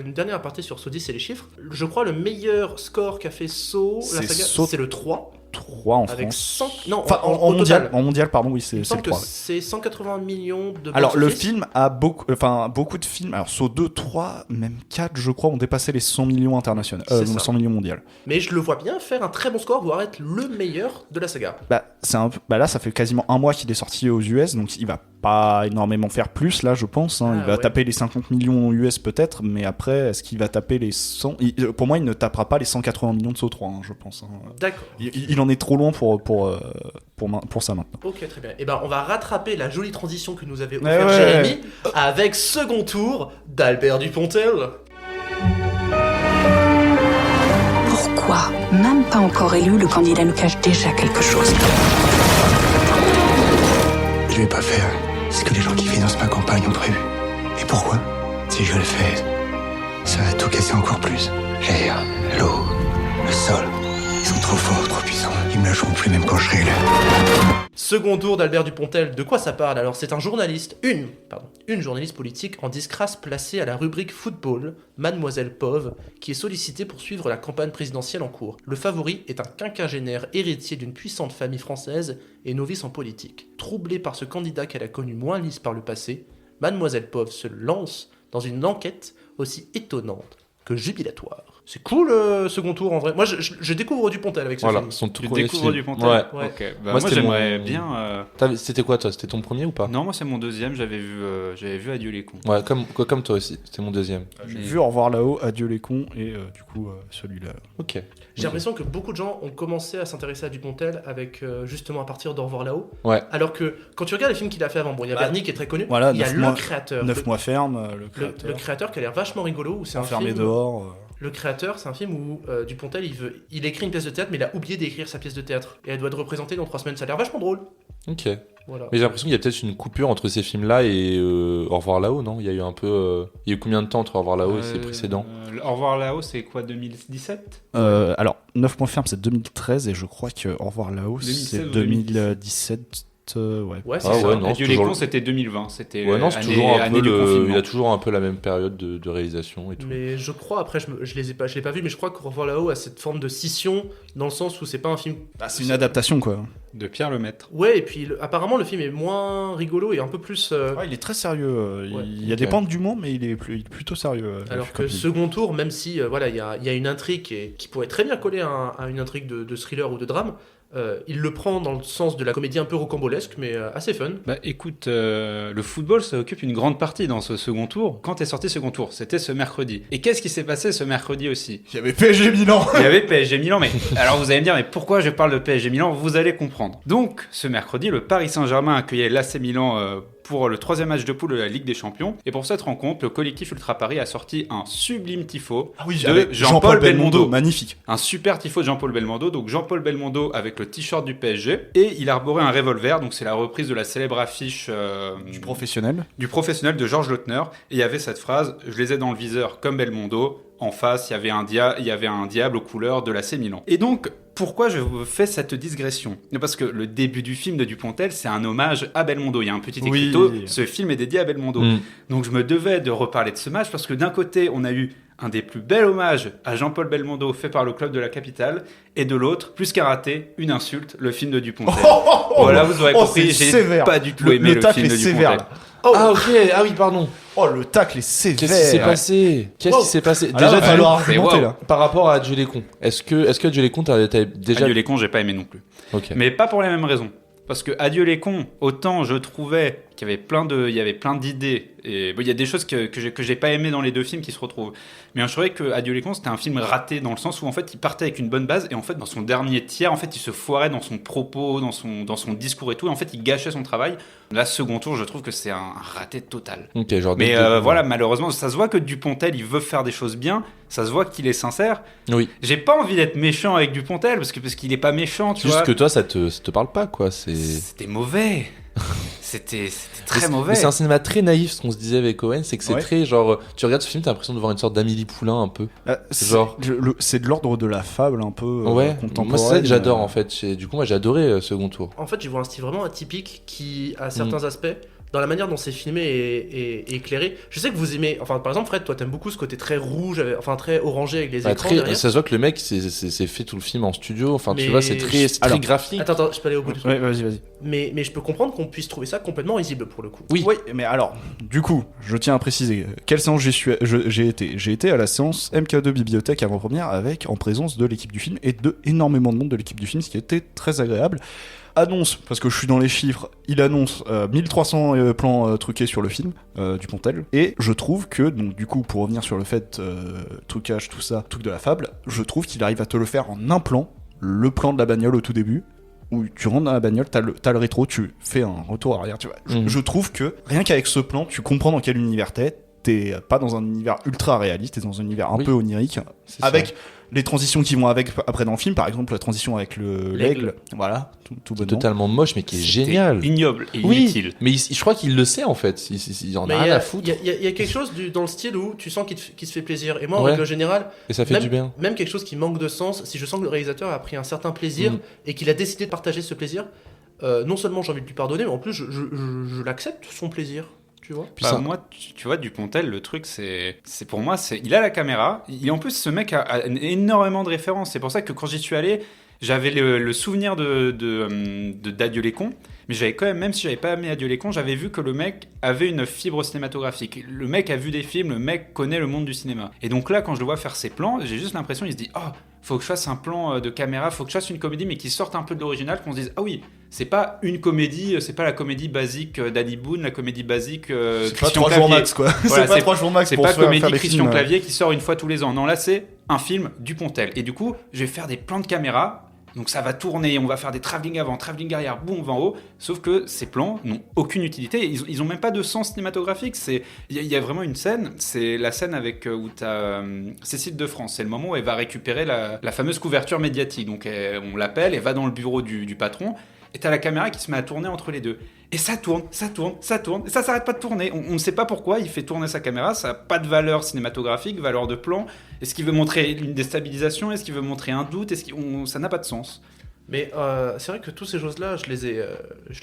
une dernière aparté sur Saw 10 et les chiffres. Je crois le meilleur score qu'a fait Saw, la saga, c'est le 3. 3 en avec France. 100... Non, enfin, en mondial, total. en mondial, pardon, oui, c'est Il me semble le que 3. c'est 180 millions de Alors, le box-office. film a beaucoup de films, alors Saw 2, 3, même 4, je crois, ont dépassé les 100 millions internationaux, C'est ça. 100 millions mondial. Mais je le vois bien faire un très bon score, voire être le meilleur de la saga. Là, ça fait quasiment un mois qu'il est sorti aux US, donc il va pas énormément faire plus, là, je pense. Il va taper les 50 millions US peut-être, mais après, est-ce qu'il va taper les 100 Pour moi, il ne tapera pas les 180 millions de Saw 3, je pense. D'accord. Il en est trop loin pour ça maintenant. Ok, très bien. Et ben, on va rattraper la jolie transition que nous avait Ouais, offert ouais. Jérémy avec second tour d'Albert Dupontel. Pourquoi, même pas encore élu, le candidat nous cache déjà quelque chose? Je vais pas faire ce que les gens qui financent ma campagne ont prévu. Et pourquoi? Si je le fais, ça va tout casser encore plus. L'air, l'eau, le sol. Ils sont trop forts, trop puissants. Ils me lâcheront plus même quand je serai là. Second tour d'Albert Dupontel, de quoi ça parle? Alors c'est un journaliste, une journaliste politique en disgrâce placée à la rubrique football, Mademoiselle Pov, qui est sollicitée pour suivre la campagne présidentielle en cours. Le favori est un quinquagénaire héritier d'une puissante famille française et novice en politique. Troublée par ce candidat qu'elle a connu moins lisse par le passé, Mademoiselle Pov se lance dans une enquête aussi étonnante que jubilatoire. C'est cool second tour en vrai. Moi je découvre Dupontel avec ce film. Son tout Tu premier découvres film. Dupontel? Ouais. Ok. Bah, Moi, moi c'était j'aimerais mon- bien. C'était quoi toi? C'était ton premier ou pas? Non, moi c'est mon deuxième. J'avais vu Adieu les cons. Ouais, comme toi aussi. C'était mon deuxième. J'ai vu Au revoir là-haut, Adieu les cons, et du coup, celui-là. Ok. J'ai l'impression que beaucoup de gens ont commencé à s'intéresser à Dupontel avec justement à partir d'Au revoir là-haut. Ouais. Alors que quand tu regardes les films qu'il a fait avant, bon, il y a Bernie qui est très connu, Voilà, il y a 9 le mois- créateur. 9 mois ferme, Le créateur qui a l'air vachement rigolo. Où c'est un enfermé film, dehors. Le créateur, c'est un film où Dupontel, il écrit une pièce de théâtre, mais il a oublié d'écrire sa pièce de théâtre. Et elle doit être représentée dans 3 semaines. Ça a l'air vachement drôle. Ok. Voilà. Mais j'ai l'impression qu'il y a peut-être une coupure entre ces films-là et Au revoir là-haut, non? Il y a eu un peu. Il y a eu combien de temps entre Au revoir là-haut et ses précédents? Au revoir là-haut, c'est quoi, 2017? Alors, 9 mois ferme, c'est 2013, et je crois que Au revoir là-haut, 2016 c'est ou 2017. Ouais. Ouais, c'est Ah ça. ouais, non, Adieu c'est les toujours cons, c'était 2020. C'était Ouais, non, c'est année- toujours un année peu du confinement. il a toujours un peu la même période de réalisation et tout. Mais je crois, après, je l'ai pas vu, mais je crois qu'Au revoir là-haut a cette forme de scission, dans le sens où c'est pas un film. C'est une adaptation, quoi. De Pierre Lemaître. Ouais, et puis apparemment, le film est moins rigolo et un peu plus. Ouais, il est très sérieux. Ouais. Il y a Ok. des pentes d'humour, mais il est plutôt sérieux. Alors que comme film. second tour, même si voilà, il y a une intrigue qui pourrait très bien coller à une intrigue de thriller ou de drame, il le prend dans le sens de la comédie un peu rocambolesque, mais assez fun. Bah écoute, le football, ça occupe une grande partie dans ce second tour. Quand est sorti second tour? C'était ce mercredi. Et qu'est-ce qui s'est passé ce mercredi aussi? Il y avait PSG Milan. Il y avait PSG Milan, mais alors vous allez me dire, mais pourquoi je parle de PSG Milan? Vous allez comprendre. Donc, ce mercredi, le Paris Saint-Germain accueillait l'AC Milan pour le 3e match de poule de la Ligue des Champions. Et pour cette rencontre, le collectif Ultra Paris a sorti un sublime tifo Oui, de avec Jean-Paul Belmondo. Magnifique. Un super tifo de Jean-Paul Belmondo. Donc Jean-Paul Belmondo avec le t-shirt du PSG. Et il arborait un revolver. Donc c'est la reprise de la célèbre affiche Du professionnel. du professionnel de Georges Lautner. Et il y avait cette phrase: je les ai dans le viseur comme Belmondo. En face, il y avait un diable aux couleurs de l'AC Milan. Et donc, pourquoi je vous fais cette digression? Parce que le début du film de Dupontel, c'est un hommage à Belmondo. Il y a un petit écriteau, Oui. ce film est dédié à Belmondo. Mm. Donc je me devais de reparler de ce match, parce que d'un côté, on a eu un des plus bels hommages à Jean-Paul Belmondo fait par le club de la capitale, et de l'autre, plus qu'à rater, une insulte, le film de Dupontel. Voilà, vous aurez compris, c'est j'ai sévère. pas du tout Le aimé le tacle film est de sévère, Dupontel. là. Ah ok, ah oui, pardon. Oh, le tacle est sévère. Qu'est-ce qui s'est passé Ah, là, va falloir argumenter, wow. là. par rapport à Adieu les cons, est-ce que Adieu les cons, t'as déjà... Adieu les cons, j'ai pas aimé non plus. Ok. Mais pas pour les mêmes raisons. Parce que Adieu les cons, autant je trouvais qu'il y avait plein d'idées, et bon, il y a des choses que j'ai pas aimé dans les deux films qui se retrouvent. Mais je trouvais que Adieu les cons, c'était un film raté dans le sens où en fait il partait avec une bonne base et en fait dans son dernier tiers, en fait il se foirait dans son propos, dans son discours et tout, et en fait il gâchait son travail. Là, second tour, je trouve que c'est un raté total. Ok, genre Mais des- voilà, malheureusement, ça se voit que Dupontel, il veut faire des choses bien, ça se voit qu'il est sincère. Oui. J'ai pas envie d'être méchant avec Dupontel parce qu'il est pas méchant, tu Juste vois. que toi, ça te parle pas, quoi. C'était mauvais. C'était très Mais mauvais. c'est un cinéma très naïf, ce qu'on se disait avec Owen, c'est que c'est Ouais. très genre. Tu regardes ce film, t'as l'impression de voir une sorte d'Amélie Poulain un peu. Genre, c'est de l'ordre de la fable un peu Ouais, contemporaine. moi c'est ça que j'adore en fait. Du coup, moi j'ai adoré Second Tour. En fait, j'y vois un style vraiment atypique qui, à certains aspects, dans la manière dont c'est filmé et éclairé. Je sais que vous aimez, enfin par exemple Fred, toi t'aimes beaucoup ce côté très rouge, enfin très orangé avec les Bah, écrans très, derrière. ça se voit que le mec c'est fait tout le film en studio. Enfin, tu Mais vois, c'est très Alors, graphique. Attends, je peux aller au bout du truc. Ouais, vas-y. Mais je peux comprendre qu'on puisse trouver ça complètement risible pour le coup. Oui. Oui, mais alors, du coup, je tiens à préciser, quelle séance j'ai été. J'ai été à la séance MK2 Bibliothèque avant-première en présence de l'équipe du film et de énormément de monde de l'équipe du film, ce qui était très agréable. Annonce, parce que je suis dans les chiffres, il annonce 1300 plans truqués sur le film, Dupontel, et je trouve que, donc du coup, pour revenir sur le fait, trucage, tout ça, truc de la fable, je trouve qu'il arrive à te le faire en un plan, le plan de la bagnole au tout début, où tu rentres dans la bagnole, t'as le rétro, tu fais un retour arrière, tu vois. Je trouve que, rien qu'avec ce plan, tu comprends dans quel univers t'es pas dans un univers ultra réaliste, t'es dans un univers un peu onirique, C'est avec ça. les transitions qui vont avec après dans le film, par exemple la transition avec l'aigle, voilà, tout bonnement. Totalement moche, mais qui est génial. Ignoble et Oui, inutile. mais je crois qu'il le sait en fait. Il en Mais a il y rien a- à foutre. il y a quelque chose dans le style où tu sens qu'il se fait plaisir. Et moi, en Ouais. règle générale, Et ça fait même, du bien. même quelque chose qui manque de sens, si je sens que le réalisateur a pris un certain plaisir et qu'il a décidé de partager ce plaisir, non seulement j'ai envie de lui pardonner, mais en plus je l'accepte son plaisir. Tu vois. Puis Bah, ça- moi, tu vois, Dupontel, le truc, c'est pour moi, il a la caméra. En plus, ce mec a énormément de références. C'est pour ça que quand j'y suis allé, j'avais le souvenir d'Adieu les cons. Mais j'avais quand même si j'avais pas aimé Adieu les cons, j'avais vu que le mec avait une fibre cinématographique. Le mec a vu des films, le mec connaît le monde du cinéma. Et donc là, quand je le vois faire ses plans, j'ai juste l'impression, il se dit, oh, faut que je fasse un plan de caméra, faut que je fasse une comédie, mais qui sorte un peu de l'original, qu'on se dise, ah oui, c'est pas une comédie, c'est pas la comédie basique d'Ali Boone, la comédie basique c'est pas Christian 3 jours Clavier. max, quoi. Voilà, c'est pas 3 jours max C'est pour pas faire comédie les Christian films. Clavier qui sort une fois tous les ans. Non, là, c'est un film Dupontel. Et du coup, je vais faire des plans de caméra. Donc ça va tourner, on va faire des travelling avant, travelling arrière, boum, on va en haut. Sauf que ces plans n'ont aucune utilité. Ils ont même pas de sens cinématographique. Il y a vraiment une scène, c'est la scène avec où t'as Cécile de France. C'est le moment où elle va récupérer la fameuse couverture médiatique. Donc on l'appelle, elle va dans le bureau du patron. Et t'as la caméra qui se met à tourner entre les deux. Et ça tourne, et ça s'arrête pas de tourner. On ne sait pas pourquoi il fait tourner sa caméra, ça n'a pas de valeur cinématographique, valeur de plan. Est-ce qu'il veut montrer une déstabilisation? Est-ce qu'il veut montrer un doute? Ça n'a pas de sens. Mais c'est vrai que toutes ces choses-là, je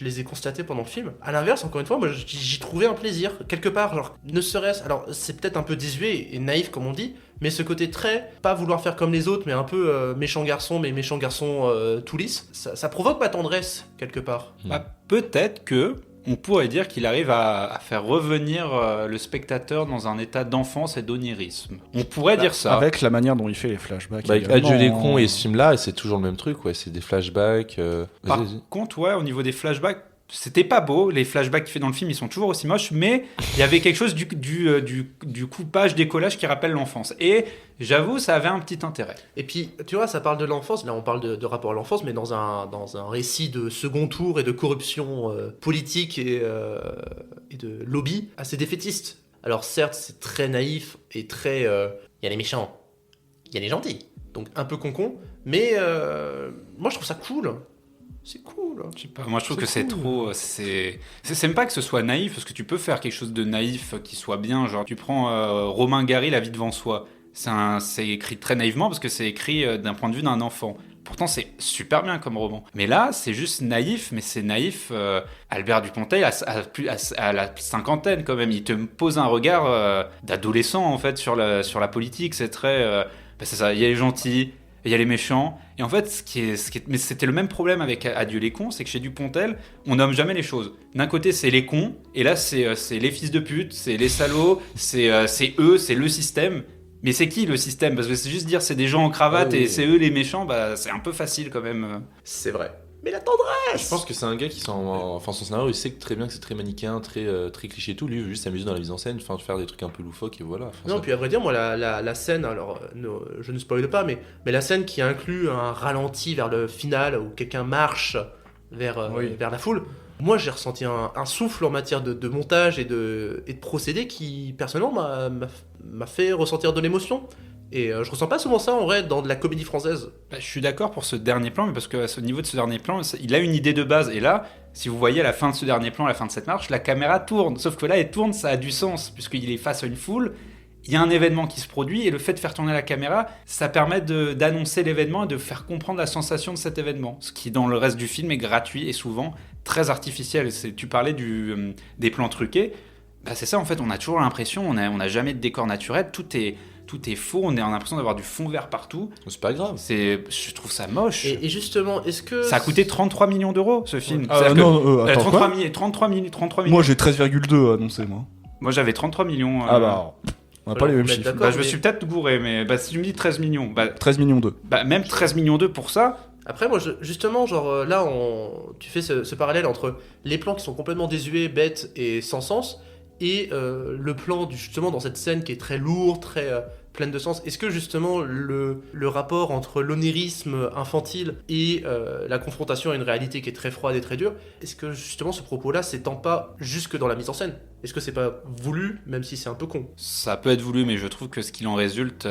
les ai constatées pendant le film. À l'inverse, encore une fois, moi j'y trouvais un plaisir. Quelque part, genre, ne serait-ce. Alors, c'est peut-être un peu désuet et naïf, comme on dit, mais ce côté très. Pas vouloir faire comme les autres, mais un peu méchant garçon, mais méchant garçon tout lisse, ça provoque ma tendresse, quelque part. Bah, peut-être que on pourrait dire qu'il arrive à faire revenir le spectateur dans un état d'enfance et d'onirisme. On pourrait dire ça. Avec la manière dont il fait les flashbacks. Bah, avec également. Adieu les cons et ce film-là, c'est toujours le même truc, ouais. C'est des flashbacks. Par Vas-y. contre, ouais, au niveau des flashbacks, c'était pas beau. Les flashbacks qu'il fait dans le film, ils sont toujours aussi moches, mais il y avait quelque chose du coupage, décollage qui rappelle l'enfance. Et j'avoue, ça avait un petit intérêt. Et puis, tu vois, ça parle de l'enfance. Là, on parle de rapport à l'enfance, mais dans un récit de second tour et de corruption politique et de lobby assez défaitiste. Alors, certes, c'est très naïf et très. Il y a les méchants, il y a les gentils. Donc, un peu con-con. Mais moi, je trouve ça cool. C'est cool. Je sais pas, moi je trouve C'est que c'est cool. trop. C'est même pas que ce soit naïf, parce que tu peux faire quelque chose de naïf qui soit bien. Genre, tu prends Romain Gary, La vie devant soi. C'est écrit très naïvement parce que c'est écrit d'un point de vue d'un enfant. Pourtant, c'est super bien comme roman. Mais là, c'est juste naïf, mais c'est naïf. Albert Dupontel, à la cinquantaine quand même, il te pose un regard d'adolescent en fait sur la politique. C'est très. C'est ça, il y a les gentils. et il y a les méchants. Et en fait, mais c'était le même problème avec Adieu les cons, c'est que chez Dupontel, on nomme jamais les choses. D'un côté, c'est les cons, et là, c'est les fils de pute, c'est les salauds, c'est eux, c'est le système. Mais c'est qui le système? Parce que c'est juste dire c'est des gens en cravate et c'est eux les méchants, bah c'est un peu facile quand même. C'est vrai. Mais la tendresse. Je pense que c'est un gars qui son scénario, il sait très bien que c'est très manichéen, très cliché et tout. Lui, il veut juste s'amuser dans la mise en scène, faire des trucs un peu loufoques et voilà. Non, puis à vrai dire, moi, la scène, alors je ne spoile pas, mais la scène qui inclut un ralenti vers le final où quelqu'un marche vers la foule, moi j'ai ressenti un souffle en matière de montage et de procédé qui, personnellement, m'a fait ressentir de l'émotion. Et je ressens pas souvent ça en vrai dans de la comédie française. Je suis d'accord pour ce dernier plan, mais parce que au niveau de ce dernier plan, il a une idée de base. Et là, si vous voyez à la fin de ce dernier plan, à la fin de cette marche, la caméra tourne. Sauf que là, elle tourne, ça a du sens, puisqu'il est face à une foule. Il y a un événement qui se produit, et le fait de faire tourner la caméra, ça permet d'annoncer l'événement et de faire comprendre la sensation de cet événement. Ce qui, dans le reste du film, est gratuit et souvent très artificiel. Tu parlais des plans truqués. Bah, c'est ça, en fait, on a toujours l'impression, on n'a jamais de décor naturel, tout est faux, on a l'impression d'avoir du fond vert partout. C'est pas grave. Je trouve ça moche. Et justement, est-ce que... Ça a coûté 33 millions d'euros, ce film. Non, attends, 33 millions. Moi, j'ai 13,2 annoncé, moi. Moi, j'avais 33 millions. Ah bah, on n'a pas les mêmes chiffres. Bah, je me suis peut-être gouré, mais si tu me dis 13 millions... 13 millions 2. Même 13 millions 2 pour ça... Après, moi, justement, genre, là, tu fais ce parallèle entre les plans qui sont complètement désuets, bêtes et sans sens, et le plan, justement, dans cette scène qui est très lourd, très pleine de sens. Est-ce que, justement, le rapport entre l'onirisme infantile et la confrontation à une réalité qui est très froide et très dure, est-ce que, justement, ce propos-là s'étend pas jusque dans la mise en scène? Est-ce que c'est pas voulu, même si c'est un peu con? Ça peut être voulu, mais je trouve que ce qu'il en résulte...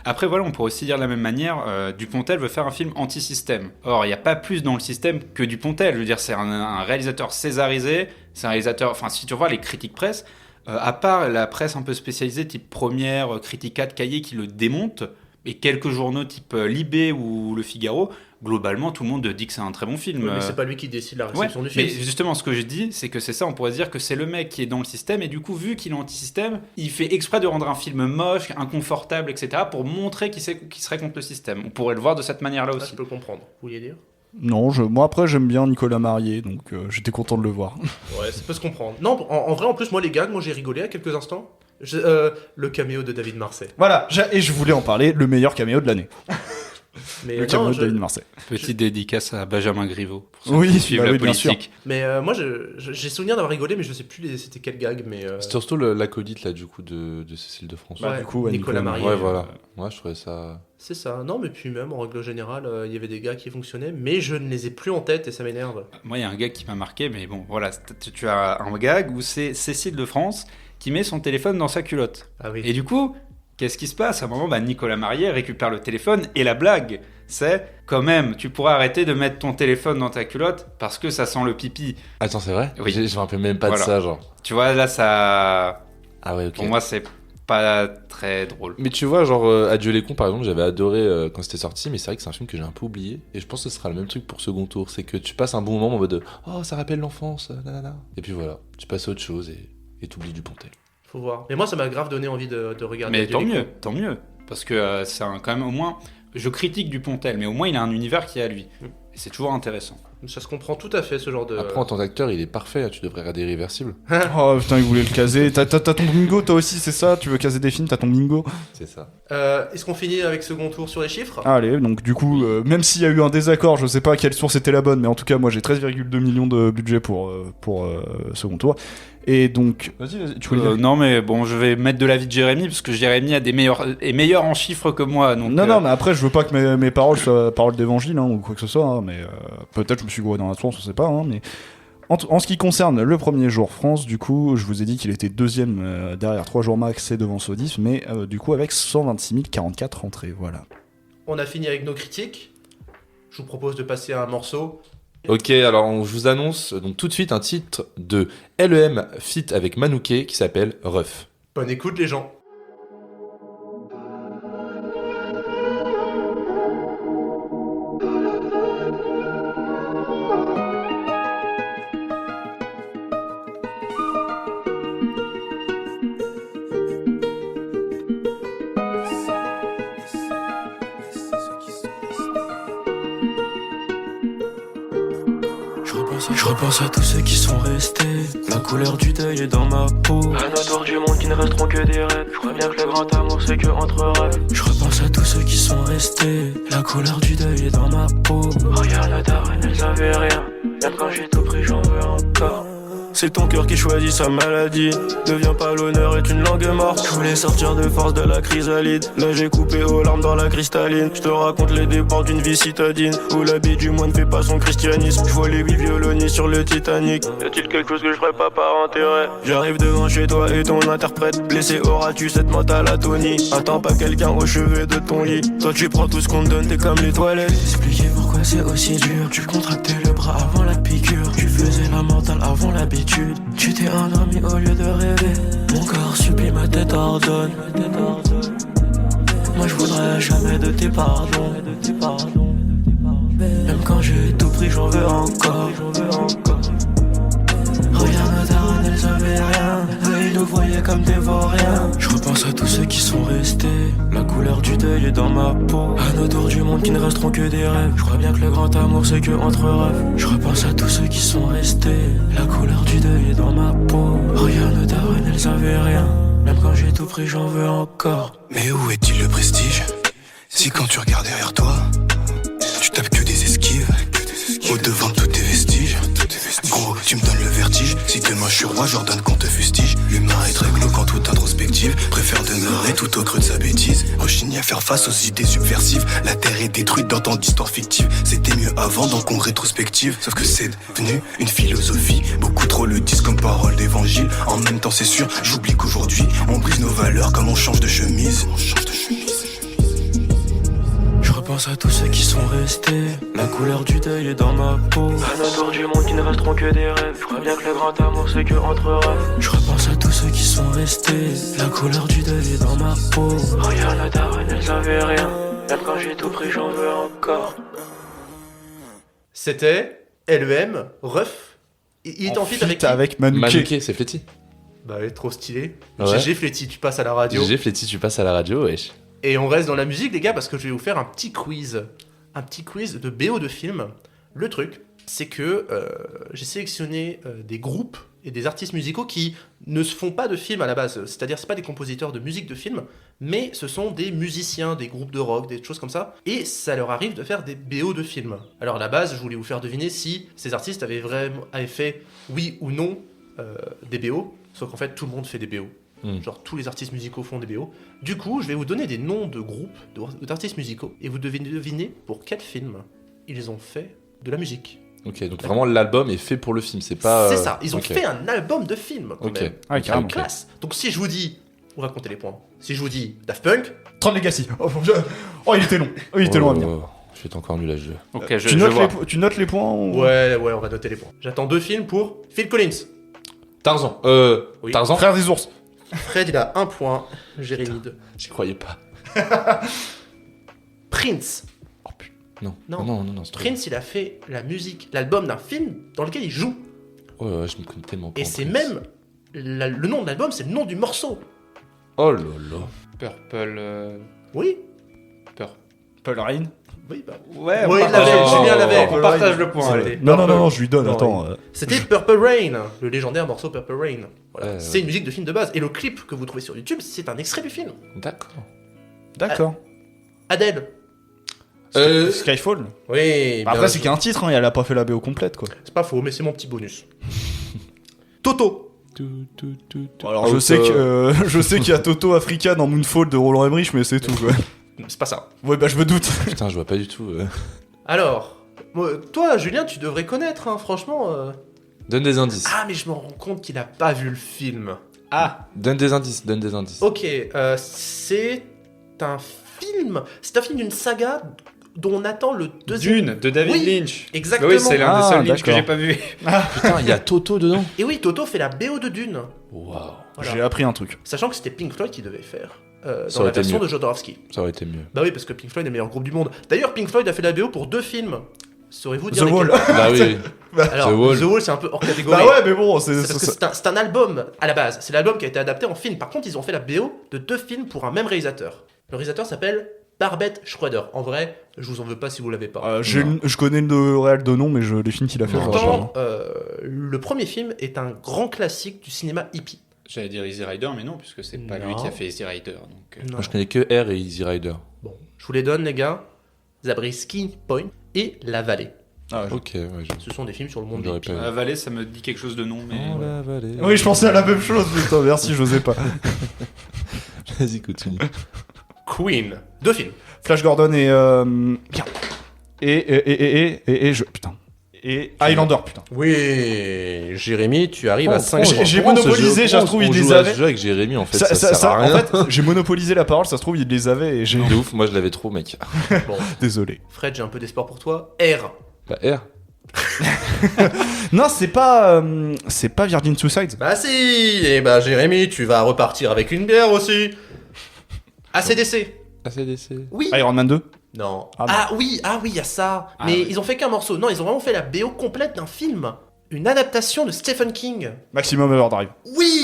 Après, voilà, on pourrait aussi dire de la même manière, Dupontel veut faire un film anti-système. Or, il n'y a pas plus dans le système que Dupontel. Je veux dire, c'est un réalisateur césarisé, c'est un réalisateur... Enfin, si tu vois les critiques presse, à part la presse un peu spécialisée, type Première, Critica de Cahiers, qui le démonte, et quelques journaux type Libé ou Le Figaro, globalement, tout le monde dit que c'est un très bon film. Oui, mais c'est pas lui qui décide la réception du film. Mais justement, ce que je dis, c'est que c'est ça, on pourrait se dire que c'est le mec qui est dans le système, et du coup, vu qu'il est anti-système, il fait exprès de rendre un film moche, inconfortable, etc., pour montrer qu'il serait contre le système. On pourrait le voir de cette manière-là aussi. Je peux comprendre. Vous vouliez dire? Non, moi après j'aime bien Nicolas Marié, donc j'étais content de le voir. Ouais, ça peut se comprendre. Non, en vrai, en plus, moi les gags, j'ai rigolé à quelques instants. Le caméo de David Marseille. Voilà, et je voulais en parler, le meilleur caméo de l'année. Mais le caméo de David Marseille. Petite dédicace à Benjamin Griveaux. Pour oui, qui suivent la bien sûr. Mais moi, j'ai souvenir d'avoir rigolé, mais je sais plus c'était quel gag. Mais c'était surtout l'acolyte là, du coup, de Cécile de France. Ouais, du coup, Nicolas Marié. Ouais, voilà. Moi, je trouvais ça. C'est ça. Non, mais puis même en règle générale, il y avait des gars qui fonctionnaient, mais je ne les ai plus en tête et ça m'énerve. Moi, il y a un gag qui m'a marqué, mais bon, voilà, tu as un gag où c'est Cécile de France qui met son téléphone dans sa culotte. Ah oui. Et du coup, qu'est-ce qui se passe? À un moment, Nicolas Marié récupère le téléphone et la blague, c'est quand même, tu pourras arrêter de mettre ton téléphone dans ta culotte parce que ça sent le pipi. Attends, c'est vrai? Oui. Je me rappelle même pas de ça, genre. Tu vois, là, ça. Ah ouais, ok. Pour moi, c'est pas très drôle. Mais tu vois, genre, Adieu les cons, par exemple, j'avais adoré quand c'était sorti, mais c'est vrai que c'est un film que j'ai un peu oublié. Et je pense que ce sera le même truc pour second tour. C'est que tu passes un bon moment en mode de, oh, ça rappelle l'enfance, nanana. Et puis voilà, tu passes à autre chose et t'oublies Dupontel. Faut voir. Mais moi, ça m'a grave donné envie de regarder. Mais tant mieux. Parce que c'est quand même au moins. Je critique Dupontel, mais au moins il a un univers qui est à lui. Et c'est toujours intéressant. Ça se comprend tout à fait, ce genre de. Après, en tant qu'acteur, il est parfait, tu devrais regarder Irréversible. Oh putain, il voulait le caser. T'as ton bingo, toi aussi, c'est ça? Tu veux caser des films, t'as ton bingo? C'est ça. Est-ce qu'on finit avec second tour sur les chiffres? Allez, donc du coup, même s'il y a eu un désaccord, je sais pas quelle source était la bonne, mais en tout cas, moi j'ai 13,2 millions de budget pour second tour. Et donc, vas-y, tu voulais dire? Non, mais bon, je vais mettre de l'avis de Jérémy, parce que Jérémy est meilleur en chiffres que moi. Donc, non, mais après, je veux pas que mes paroles soient paroles d'évangile ou quoi que ce soit, hein, mais peut-être je me suis gouré dans la source, on sait pas, hein, mais en ce qui concerne le premier jour France, du coup, je vous ai dit qu'il était deuxième derrière 3 jours max et devant Sodif, mais du coup avec 126 044 entrées, voilà. On a fini avec nos critiques. Je vous propose de passer à un morceau. Ok, alors je vous annonce donc tout de suite un titre de LEM feat avec Manouké qui s'appelle Ref. Bonne écoute les gens. C'est ce qui se Je repense à tous ceux qui sont restés. La couleur du deuil est dans ma peau. À nos tours du monde qui ne resteront que des rêves. Je crois bien que le grand amour c'est que entre rêves. Je repense à tous ceux qui sont restés. La couleur du deuil est dans ma peau. Regarde la daronne, elle savait rien. Même quand j'ai tout pris, j'en veux encore. C'est ton cœur qui choisit sa maladie. Deviens pas l'honneur est une langue morte. Je voulais sortir de force de la chrysalide. Là j'ai coupé aux larmes dans la cristalline. Je te raconte les débords d'une vie citadine où l'habit du moine fait pas son christianisme. Je vois les 8 violonnistes sur le Titanic. Y a-t-il quelque chose que je ferais pas par intérêt? J'arrive devant chez toi et ton interprète. Blessé auras-tu cette mentale atonie? Attends pas quelqu'un au chevet de ton lit. Toi tu prends tout ce qu'on te donne, t'es comme les toilettes. Expliquer pourquoi c'est aussi dur. Tu contractais le bras avant la piqûre. Tu faisais la mentale avant l'habitude. Tu t'es endormi au lieu de rêver. Mon corps supplie, ma tête ordonne. Moi je voudrais jamais de tes pardons. Même quand j'ai tout pris, j'en veux encore. Regarde nos darons, elles avaient rien. Eux ils nous voyaient comme des vauriens. Je repense à tous ceux qui sont restés. La couleur du deuil est dans ma peau. À nos tours du monde qui ne resteront que des rêves. Je crois bien que le grand amour c'est que entre rêves. Je repense à tous ceux qui sont restés. La couleur du deuil est dans ma peau. Regarde nos darons, elles avaient rien. Même quand j'ai tout pris, j'en veux encore. Mais où est-il le prestige? Si quand tu regardes derrière toi, tu tapes que des esquives. Au-devant de tous tes vestiges. Gros, tu me donnes le vertige. Si demain je suis roi, j'ordonne qu'on te fustige. L'humain est très glauque en toute introspective. Préfère demeurer tout au creux de sa bêtise. Rechigne à faire face aux idées subversives. La terre est détruite dans tant d'histoires fictives. C'était mieux avant donc on rétrospective. Sauf que c'est devenu une philosophie. Beaucoup trop le disent comme parole d'évangile. En même temps c'est sûr, j'oublie qu'aujourd'hui on brise nos valeurs comme on change de chemise. Je repense à tous ceux qui sont restés. La couleur du deuil est dans ma peau. À nos tours du monde qui ne resteront que des rêves. Je crois bien que le grand amour c'est que entre rêves. Je repense à tous ceux qui sont restés. La couleur du deuil est dans ma peau. Regarde la daronne, elles avaient rien. Même quand j'ai tout pris, j'en veux encore. C'était LEM, Ref. Il est en feat avec qui? avec Manuké. Manuké, c'est Fletty. Bah ouais, trop stylé. Ouais. GG Fletty, tu passes à la radio. GG Fletty, tu passes à la radio, wesh. Et on reste dans la musique, les gars, parce que je vais vous faire un petit quiz. Un petit quiz de BO de film. Le truc, c'est que j'ai sélectionné des groupes et des artistes musicaux qui ne se font pas de films à la base. C'est-à-dire, c'est pas des compositeurs de musique de film, mais ce sont des musiciens, des groupes de rock, des choses comme ça. Et ça leur arrive de faire des BO de films. Alors à la base, je voulais vous faire deviner si ces artistes avaient fait, oui ou non, des BO. Sauf qu'en fait, tout le monde fait des BO. Genre tous les artistes musicaux font des BO. Du coup, je vais vous donner des noms de groupes d'artistes musicaux et vous devez deviner pour quel film ils ont fait de la musique. Ok, donc vraiment l'album est fait pour le film, c'est pas... C'est ça, ils ont fait un album de film quand même. Ah, carrément. Classe. Donc si je vous dis, on va compter les points. Si je vous dis Daft Punk, Tron Legacy. Oh, il était long. Il était long à venir. Je vais être encore nul à ce jeu. Ok, tu notes les points ou... Ouais, on va noter les points. J'attends 2 films pour Phil Collins. Tarzan. Oui. Tarzan. Frères des ours. Fred, il a 1 point. Jérémy 2. J'y croyais pas. Prince. Oh putain. Non, c'est trop Prince, il a fait la musique, l'album d'un film dans lequel il joue. bien. Ouais, je me connais tellement pas. Et c'est même le nom de l'album, c'est le nom du morceau. Oh là là. Purple. Oui. Purple Rain. Oui, bah. Ouais, Oui, il l'avait, Julien l'avait. on partage le point. C'était Allez. Non, je lui donne, attends. C'était Purple Rain, le légendaire morceau Purple Rain. Voilà. Ouais, C'est une musique de film de base. Et le clip que vous trouvez sur YouTube, c'est un extrait du film. D'accord. Adèle. Skyfall. Oui. Bah, après, c'est qu'un titre, hein, elle a pas fait la BO complète, quoi. C'est pas faux, mais c'est mon petit bonus. Toto. Alors, je sais qu'il y a Toto Africa dans Moonfall de Roland Emmerich, mais c'est tout, quoi. C'est pas ça. Ouais, bah, je me doute. Putain, je vois pas du tout. Alors, toi, Julien, tu devrais connaître, hein, franchement. Donne des indices. Ah, mais je me rends compte qu'il a pas vu le film. Donne des indices. Ok, c'est un film. C'est un film d'une saga dont on attend le deuxième. Dune, de David Oui, Lynch. exactement. Oui, c'est l'un des seuls Lynch d'accord. que j'ai pas vu. Putain, il y a Toto dedans. Et oui, Toto fait la BO de Dune. Waouh. Voilà. J'ai appris un truc. Sachant que c'était Pink Floyd qui devait faire Ça dans aurait la été version mieux. de Jodorowsky. Ça aurait été mieux. Bah oui, parce que Pink Floyd est le meilleur groupe du monde. D'ailleurs, Pink Floyd a fait la BO pour 2 films. Saurez-vous dire The Wall. lesquels? Bah oui. Alors, The Wall. The Wall, c'est un peu hors catégorie. Bah ouais, mais bon, C'est parce que c'est un album à la base. C'est l'album qui a été adapté en film. Par contre, ils ont fait la BO de 2 films pour un même réalisateur. Le réalisateur s'appelle Barbet Schroeder. En vrai, je vous en veux pas si vous l'avez pas. Je connais le réel de nom, mais les films qu'il a fait. Pourtant, le premier film est un grand classique du cinéma hippie. J'allais dire Easy Rider, mais non, puisque c'est pas lui qui a fait Easy Rider. Donc, Moi, je connais que R et Easy Rider. Bon, je vous les donne, les gars. Zabriskie Point et La Vallée. Ok, ouais. Ce sont des films sur le monde J'aurais hippie. pas- La Vallée, ça me dit quelque chose de nom, mais... Oh, la vallée. Oui, je pensais à la même chose, putain, merci, j'osais pas. Vas-y, continue. Queen. 2 films. Flash Gordon et. Bien. Putain. Et Highlander, putain. Oui, Jérémy, tu arrives à 5 j'ai monopolisé, ça se trouve, il les avait. Je joue avec Jérémy, en fait. Ça, sert à rien. en fait, j'ai monopolisé la parole, ça se trouve, il les avait et j'ai. De ouf, moi je l'avais trop, mec. Bon, Désolé. Fred, j'ai un peu d'espoir pour toi. R. Bah, R. Non, c'est pas Virgin Suicide. Bah si. Et bah Jérémy, tu vas repartir avec une bière aussi. ACDC. ACDC. Oui. Iron Man 2. Non. Ah, Oui, il y a ça. Ah Mais oui. ils ont fait qu'un morceau. Non, ils ont vraiment fait la BO complète d'un film. Une adaptation de Stephen King. Maximum Overdrive. Oui.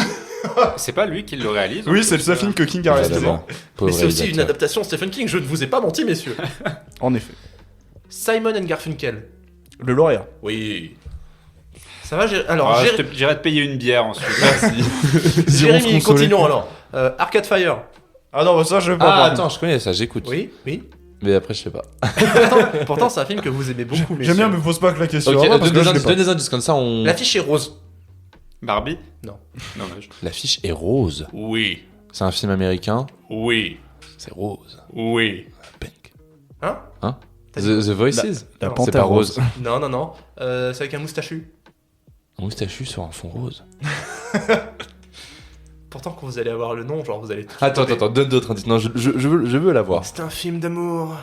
C'est pas lui qui le réalise. Oui, c'est le seul film que King a réalisé. Justement. Pauvre Mais c'est aussi une réalisateur. adaptation de Stephen King. Je ne vous ai pas menti, messieurs. En effet. Simon and Garfunkel. Le lauréat. Oui. Ça va, alors, Ah, j'irai te payer une bière ensuite. Jérémy, continuons alors. Arcade Fire. Ah non, bah ça, je vais pas. Ah, voir. attends, je connais ça, j'écoute. Oui. Mais après, je sais pas. Pourtant, c'est un film que vous aimez beaucoup, messieurs. J'aime bien, mais pose pas que la question. Ok, avant, parce que je l'ai donne pas. des indices comme ça, on. L'affiche est rose. Barbie? Non. Dommage. L'affiche est rose. Oui. C'est un film américain. Oui. C'est rose. Oui. Pink. Hein? The Voices. La Non, C'est pas panthère rose. Non. C'est avec un moustachu. Un moustachu sur un fond rose. Pourtant, quand vous allez avoir le nom, genre vous allez tout Attends, trouver. donne d'autres indices. Non, je veux la voir. C'est un film d'amour.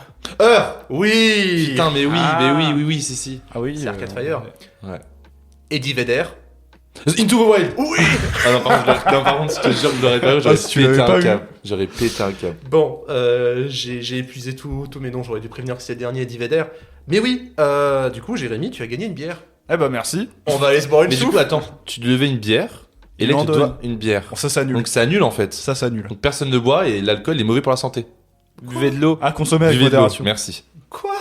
Heure. Oui. Putain, mais oui, Ah. si. Ah oui. C'est Arcade Fire. Ouais. Eddie Vedder. Into the Wild. Oui. Ah non, par contre, je te jure que je l'aurais pas eu, j'aurais si tu pété l'avais pas un eu. câble. J'aurais pété un câble. Bon, j'ai épuisé tous mes noms. J'aurais dû prévenir que c'est le dernier Eddie Vedder. Mais oui. Du coup, Jérémy, tu as gagné une bière. Eh bah merci. On va aller se boire une Mais du soupe. coup, attends, tu devais une bière, et Il là, en tu te donne. dois une bière. Bon, ça s'annule. Donc, c'est annule en fait. Ça s'annule. Donc, personne ne boit, et l'alcool est mauvais pour la santé. Buvez de l'eau. À consommer avec Buvez de l'eau. modération. Merci. Quoi?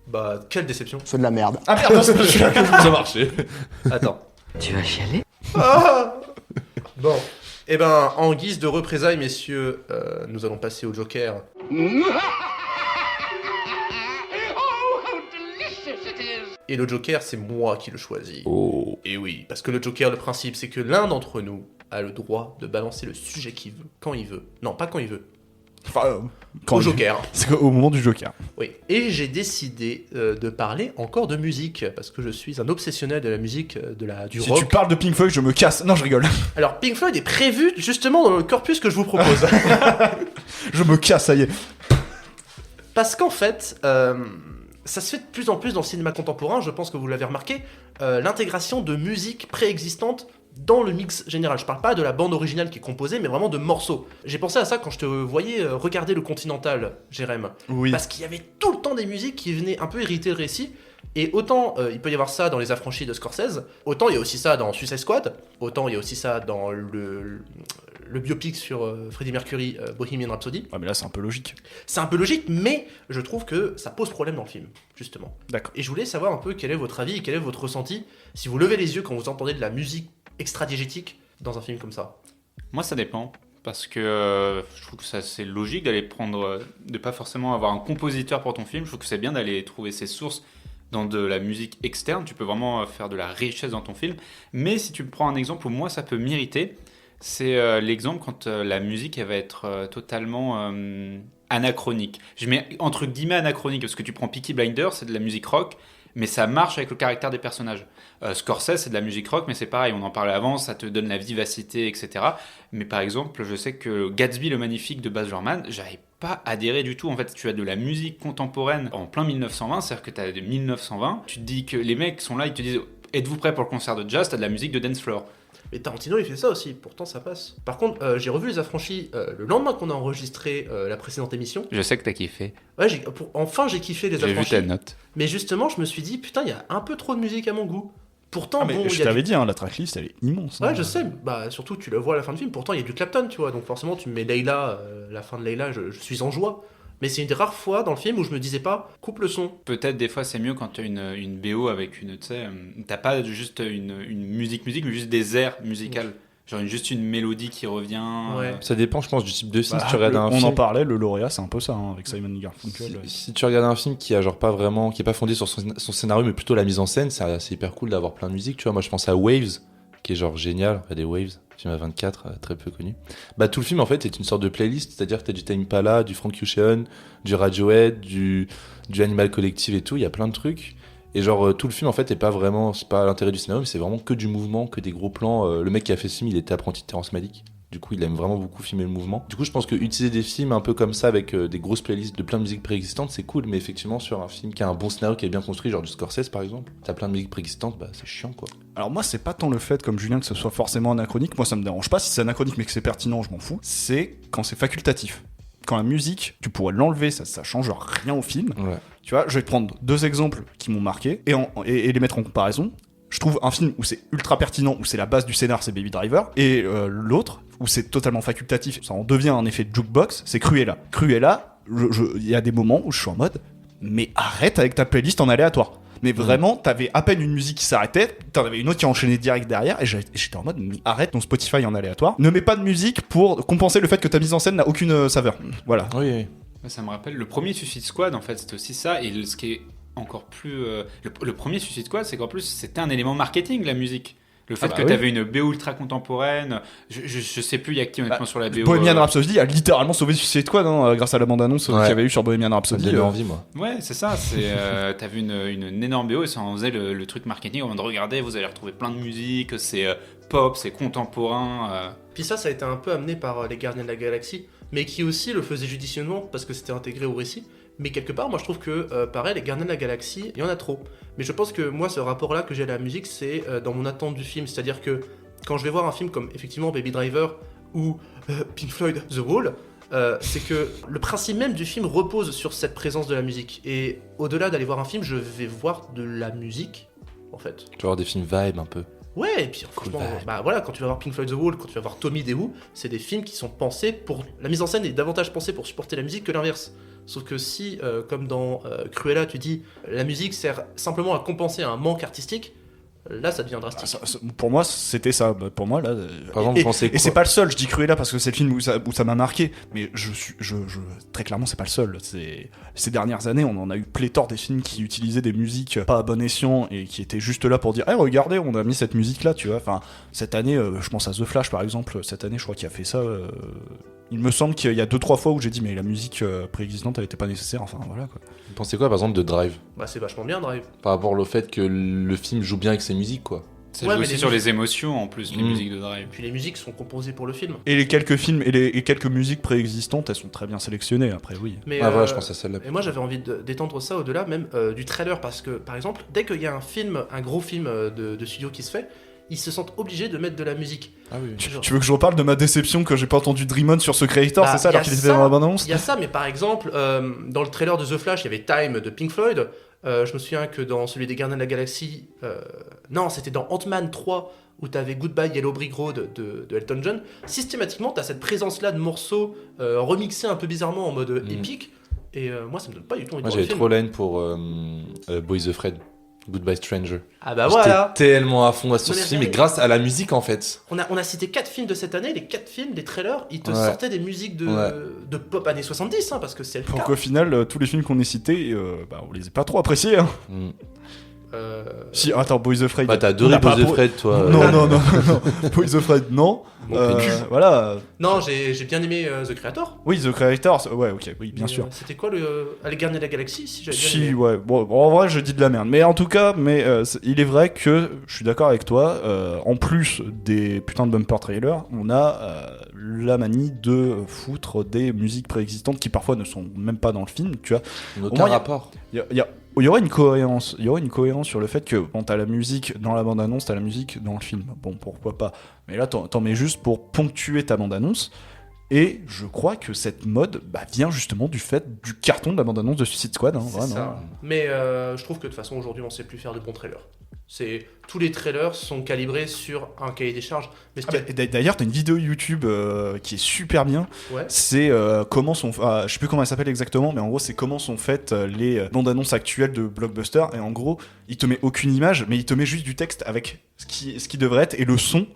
Bah, quelle déception. C'est de la merde. Ah merde, non, c'est pas celui-là que je Ça a marché. Attends. Tu vas chialer? Ah. Bon. Eh ben, en guise de représailles, messieurs, nous allons passer au Joker. Et le Joker, c'est moi qui le choisis. Oh. Et oui, parce que le Joker, le principe, c'est que l'un d'entre nous a le droit de balancer le sujet qu'il veut, quand il veut. Non, pas quand il veut. Enfin, Au Joker. C'est au moment du Joker. Oui. Et j'ai décidé de parler encore de musique, parce que je suis un obsessionnel de la musique, du Si rock. tu parles de Pink Floyd, je me casse. Non, je rigole. Alors, Pink Floyd est prévu justement dans le corpus que je vous propose. Je me casse, ça y est. Parce qu'en fait, ça se fait de plus en plus dans le cinéma contemporain, je pense que vous l'avez remarqué, l'intégration de musique préexistante dans le mix général. Je parle pas de la bande originale qui est composée, mais vraiment de morceaux. J'ai pensé à ça quand je te voyais regarder le Continental, Jérém. Oui. Parce qu'il y avait tout le temps des musiques qui venaient un peu hériter le récit. Et autant il peut y avoir ça dans Les Affranchis de Scorsese, autant il y a aussi ça dans Suicide Squad, autant il y a aussi ça dans le biopic sur Freddie Mercury, Bohemian Rhapsody. Ah mais là c'est un peu logique. C'est un peu logique, mais je trouve que ça pose problème dans le film, justement. D'accord. Et je voulais savoir un peu quel est votre avis, quel est votre ressenti, si vous levez les yeux quand vous entendez de la musique extra-diégétique dans un film comme ça. Moi, ça dépend. Parce que je trouve que ça, c'est logique d'aller prendre, de pas forcément avoir un compositeur pour ton film. Je trouve que c'est bien d'aller trouver ses sources dans de la musique externe. Tu peux vraiment faire de la richesse dans ton film. Mais si tu prends un exemple où moi ça peut m'irriter, c'est l'exemple quand la musique elle va être totalement anachronique. Je mets entre guillemets anachronique parce que tu prends Peaky Blinders, c'est de la musique rock. Mais ça marche avec le caractère des personnages. Scorsese, c'est de la musique rock, mais c'est pareil, on en parlait avant, ça te donne la vivacité, etc. Mais par exemple, je sais que Gatsby le Magnifique de Baz Luhrmann, j'avais pas adhéré du tout. En fait, tu as de la musique contemporaine en plein 1920, c'est-à-dire que tu as de 1920, tu te dis que les mecs sont là, ils te disent « Êtes-vous prêts pour le concert de jazz ?» Tu as de la musique de dance floor. Mais Tarantino il fait ça aussi, pourtant ça passe. Par contre, j'ai revu Les Affranchis le lendemain qu'on a enregistré la précédente émission. Je sais que t'as kiffé. Ouais, enfin j'ai kiffé Les J'ai vu Affranchis. ta note. Mais justement, je me suis dit, putain, il y a un peu trop de musique à mon goût. Pourtant, mais bon, je t'avais dit, hein, la tracklist, elle est immense. Ouais, hein. je sais. Bah, surtout, tu le vois à la fin du film. Pourtant, il y a du Clapton, tu vois. Donc, forcément, tu me mets Layla, la fin de Layla, je suis en joie. Mais c'est une des rares fois dans le film où je me disais pas, coupe le son. Peut-être des fois c'est mieux quand tu as une BO avec tu sais, t'as pas juste une musique, mais juste des airs musicales. Genre juste une mélodie qui revient. Ouais. Ça dépend, je pense, du type de film. Bah, Si tu regardes un on film, en parlait, le lauréat, c'est un peu ça, hein, avec Simon Garfunkel. si tu regardes un film qui a genre pas vraiment, qui est pas fondé sur son scénario, mais plutôt la mise en scène, c'est hyper cool d'avoir plein de musique. Tu vois, moi je pense à Waves, qui est genre génial. Regardez Waves, film à 24, très peu connu. Bah tout le film en fait est une sorte de playlist, c'est-à-dire que t'as du Tame Impala, du Frank Ocean, du Radiohead, du Animal Collective et tout. Il y a plein de trucs. Et genre tout le film en fait est pas vraiment, c'est pas l'intérêt du scénario, mais c'est vraiment que du mouvement, que des gros plans. Le mec qui a fait ce film, il était apprenti de Terrence Malick. Du coup, il aime vraiment beaucoup filmer le mouvement. Du coup, je pense que utiliser des films un peu comme ça avec des grosses playlists de plein de musiques préexistantes, c'est cool. Mais effectivement, sur un film qui a un bon scénario, qui est bien construit, genre du Scorsese par exemple, t'as plein de musiques préexistantes, bah c'est chiant quoi. Alors moi, c'est pas tant le fait, comme Julien, que ce soit forcément anachronique. Moi, ça me dérange pas. Si c'est anachronique mais que c'est pertinent, je m'en fous. C'est quand c'est facultatif. Quand la musique, tu pourrais l'enlever, ça change rien au film. Ouais. Tu vois, je vais te prendre 2 exemples qui m'ont marqué et les mettre en comparaison. Je trouve un film où c'est ultra pertinent, où c'est la base du scénar, c'est Baby Driver, et l'autre, où c'est totalement facultatif, ça en devient un effet de jukebox, c'est Cruella. Cruella, il y a des moments où je suis en mode, mais arrête avec ta playlist en aléatoire. Mais vraiment, t'avais à peine une musique qui s'arrêtait, t'en avais une autre qui enchaînait direct derrière, et j'étais en mode, mais arrête ton Spotify en aléatoire. Ne mets pas de musique pour compenser le fait que ta mise en scène n'a aucune saveur. Voilà. Oui. Ça me rappelle le premier Suicide Squad, en fait, c'était aussi ça. Et ce qui est encore plus. Le premier Suicide Squad, c'est qu'en plus, c'était un élément marketing, la musique. Le fait que t'avais une BO ultra contemporaine. Je sais plus, il y a qui honnêtement sur la BO. Bohemian Rhapsody a littéralement sauvé Suicide Squad grâce à la bande-annonce qu'il y avait eu sur Bohemian Rhapsody. J'avais envie, moi. Ouais, c'est ça. T'avais une énorme BO et ça en faisait le truc marketing. On de regarder, vous allez retrouver plein de musique, c'est pop, c'est contemporain. Puis ça a été un peu amené par les Gardiens de la Galaxie, mais qui aussi le faisait judicieusement parce que c'était intégré au récit. Mais quelque part, moi je trouve que, pareil, les Gardiens de la Galaxie, il y en a trop. Mais je pense que moi, ce rapport-là que j'ai à la musique, c'est dans mon attente du film. C'est-à-dire que quand je vais voir un film comme, effectivement, Baby Driver ou Pink Floyd, The Wall, c'est que le principe même du film repose sur cette présence de la musique. Et au-delà d'aller voir un film, je vais voir de la musique, en fait. Tu vas voir des films vibe un peu. Ouais, et puis franchement, bah voilà, quand tu vas voir Pink Floyd The Wall, quand tu vas voir Tommy Daewoo, c'est des films qui sont pensés pour... La mise en scène est davantage pensée pour supporter la musique que l'inverse. Sauf que si, comme dans Cruella, tu dis la musique sert simplement à compenser un manque artistique, là ça devient drastique. Pour moi, c'était ça. Pour moi, là. Par exemple, et c'est pas le seul. Je dis Cruella parce que c'est le film où ça m'a marqué. Mais très clairement, c'est pas le seul. Ces dernières années, on en a eu pléthore des films qui utilisaient des musiques pas à bon escient et qui étaient juste là pour dire hey, regardez, on a mis cette musique là, tu vois. Enfin, cette année, je pense à The Flash par exemple. Cette année, je crois qu'il a fait ça. Il me semble qu'il y a 2-3 fois où j'ai dit mais la musique préexistante elle était pas nécessaire, enfin voilà quoi. Vous pensez quoi par exemple de Drive? Bah c'est vachement bien Drive. Par rapport au fait que le film joue bien avec ses musiques quoi. Ça joue aussi sur les émotions en plus, les musiques de Drive. Puis les musiques sont composées pour le film. Et les quelques films et quelques musiques préexistantes elles sont très bien sélectionnées après oui. Mais voilà, je pense à celle-là. Et moi j'avais envie d'étendre ça au-delà même du trailer parce que par exemple dès qu'il y a un gros film de studio qui se fait, ils se sentent obligés de mettre de la musique. Ah oui. Tu veux que je reparle de ma déception que j'ai pas entendu Dream On sur ce Creator, c'est ça alors qu'il était dans la bande-annonce? Il y a ça, mais par exemple, dans le trailer de The Flash, il y avait Time de Pink Floyd. Je me souviens que dans celui des Gardiens de la Galaxie, non, c'était dans Ant-Man 3 où t'avais Goodbye Yellow Brick Road de Elton John. Systématiquement, t'as cette présence-là de morceaux remixés un peu bizarrement en mode épique. Et moi, ça me donne pas du tout envie de voir le J'avais film. trop la haine pour Boys the Fred. Goodbye Stranger. Ah bah voilà. J'étais tellement à fond sur ce film, et grâce à la musique en fait. On a cité 4 films de cette année, les 4 films, les trailers, ils te sortaient des musiques de pop années 70, hein, parce que c'est le cas. Donc au final, tous les films qu'on ait cités, on les a pas trop appréciés. Hein. Si, attends, Boys Afraid. Bah t'as adoré Boys Afraid toi. Non. Boys Afraid, non. Voilà. Non, j'ai bien aimé The Creator. Oui, The Creator, ouais, ok, oui, bien sûr. C'était quoi les Gardiens de la Galaxie si j'avais bien Si, aimé. ouais. Bon, en vrai, je dis de la merde. Mais en tout cas, il est vrai que je suis d'accord avec toi. En plus des putains de bumper trailers, on a la manie de foutre des musiques préexistantes qui parfois ne sont même pas dans le film. Tu vois. Aucun rapport. Il y aura une cohérence. Il y aura une cohérence sur le fait que quand t'as la musique dans la bande-annonce, t'as la musique dans le film. Bon, pourquoi pas. Mais là, t'en mets juste pour ponctuer ta bande-annonce. Et je crois que cette mode vient justement du fait du carton de la bande-annonce de Suicide Squad. C'est vraiment. ça. Mais je trouve que de toute façon, aujourd'hui, on sait plus faire de bons trailers. Tous les trailers sont calibrés sur un cahier des charges. Mais D'ailleurs, t'as une vidéo YouTube qui est super bien. Ouais. C'est comment sont... je sais plus comment elle s'appelle exactement, mais en gros, c'est comment sont faites les bandes-annonces actuelles de blockbuster. Et en gros, il te met aucune image, mais il te met juste du texte avec ce qui devrait être et le son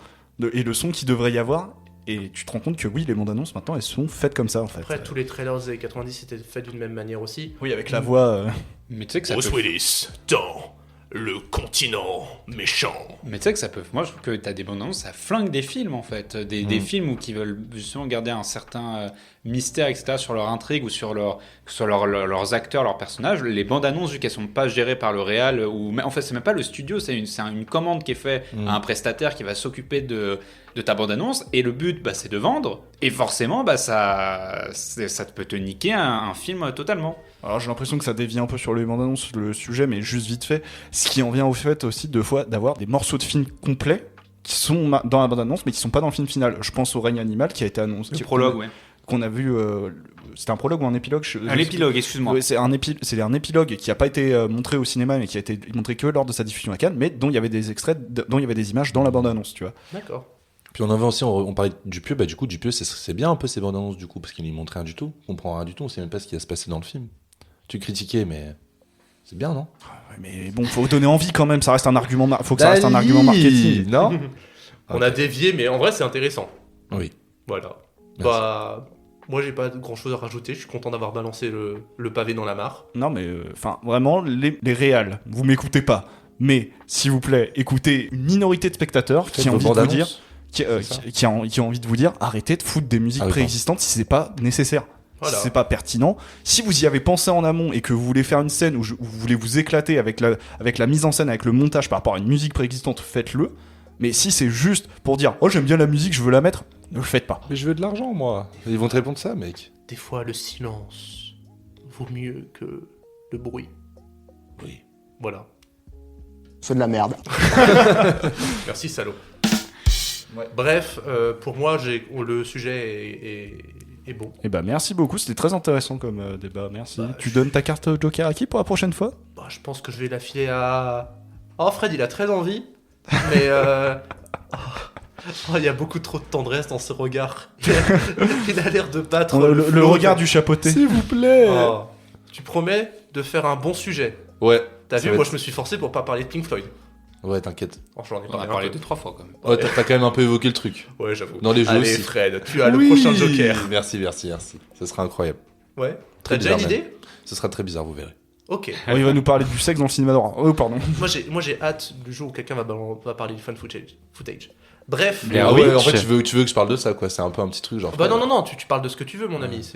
qu'il devrait y avoir. Et tu te rends compte que oui, les bandes annonces maintenant elles sont faites comme ça en fait. Après, tous les trailers des années 90 étaient faits d'une même manière aussi. Oui, avec la voix. Mais tu sais que ça Bruce peut... Willis dans le continent méchant. Mais tu sais que ça peut... Moi, je trouve que t'as des bandes annonces, ça flingue des films, en fait. Des films qui veulent justement garder un certain mystère, etc., sur leur intrigue ou sur leurs acteurs, leurs personnages. Les bandes annonces, vu qu'elles sont pas gérées par le réal, en fait, c'est même pas le studio, c'est une commande qui est faite à un prestataire qui va s'occuper de ta bande annonce. Et le but, c'est de vendre. Et forcément, ça peut te niquer un film totalement. Alors j'ai l'impression que ça dévie un peu sur les bandes annonces le sujet, mais juste vite fait. Ce qui en vient au fait aussi deux fois d'avoir des morceaux de films complets qui sont dans la bande annonce, mais qui sont pas dans le film final. Je pense au Règne animal qui a été annoncé. Le prologue, ouais. Qu'on a vu. C'était un prologue ou un épilogue Un épilogue, excuse-moi. Ouais, c'est un épilogue qui n'a pas été montré au cinéma, mais qui a été montré que lors de sa diffusion à Cannes, mais dont il y avait des extraits, dont il y avait des images dans la bande annonce, tu vois. D'accord. Puis on avait aussi, on parlait du Dupieux, du coup Dupieux c'est bien un peu ces bandes annonces du coup, parce qu'il n'y montrait rien du tout, on comprend rien du tout, on sait même pas ce qui va se passer dans le film. Tu critiquais, mais c'est bien, non? Mais bon, faut donner envie quand même, ça reste un argument, faut que ça reste un argument marketing. Non. On a dévié, mais en vrai c'est intéressant. Oui. Voilà. Merci. Moi j'ai pas grand chose à rajouter, je suis content d'avoir balancé le pavé dans la mare. Non mais vraiment les réals, vous m'écoutez pas, mais s'il vous plaît, écoutez une minorité de spectateurs qui ont envie de vous dire, qui ont envie de vous dire, arrêtez de foutre des musiques préexistantes si c'est pas nécessaire. Voilà. Si c'est pas pertinent, si vous y avez pensé en amont et que vous voulez faire une scène où vous voulez vous éclater avec la mise en scène, avec le montage par rapport à une musique préexistante, faites-le. Mais si c'est juste pour dire oh j'aime bien la musique, je veux la mettre, ne le faites pas. Mais je veux de l'argent moi. Ils vont te répondre ça, mec. Des fois le silence vaut mieux que le bruit. Oui. Voilà. C'est de la merde. Merci salaud. Ouais. Bref, pour moi le sujet est bon. Et merci beaucoup, c'était très intéressant comme débat, merci. Tu donnes ta carte Joker à qui pour la prochaine fois? Je pense que je vais la filer à... Oh Fred, il a très envie, mais il y a beaucoup trop de tendresse dans ce regard. Il a l'air de battre le regard du chapeauté. S'il vous plaît. Tu promets de faire un bon sujet? Ouais. T'as vu, moi je me suis forcé pour pas parler de Pink Floyd. Ouais, t'inquiète. J'en ai On a parlé 2-3 fois quand même. Ouais, t'as quand même un peu évoqué le truc. Ouais, j'avoue. Dans les jeux Allez, aussi. Fred, tu as le prochain Joker. Merci. Ça sera incroyable. Ouais. Très T'as déjà une bizarre, idée? même. Ce sera très bizarre, vous verrez. Ok. Il va nous parler du sexe dans le cinéma d'horreur. Oh, pardon. Moi j'ai hâte du jour où quelqu'un va parler du fan footage. Bref. Ouais, en fait, tu veux que je parle de ça, quoi. C'est un peu un petit truc, genre. Non, tu parles de ce que tu veux, mon ami.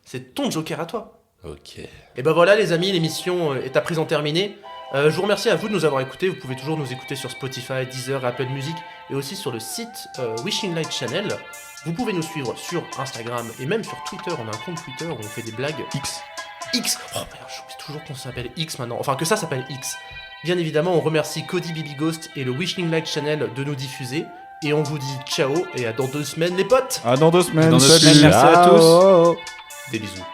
C'est ton Joker à toi. Ok. Et voilà, les amis, l'émission est à présent terminée. Je vous remercie à vous de nous avoir écoutés. Vous pouvez toujours nous écouter sur Spotify, Deezer, Apple Music et aussi sur le site Wishing Light Channel. Vous pouvez nous suivre sur Instagram et même sur Twitter. On a un compte Twitter où on fait des blagues. X. Oh merde, j'oublie toujours qu'on s'appelle X maintenant. Enfin, que ça s'appelle X. Bien évidemment, on remercie Cody Baby Ghost et le Wishing Light Channel de nous diffuser. Et on vous dit ciao et à dans 2 semaines, les potes. À dans 2 semaines. Merci à tous. Des bisous.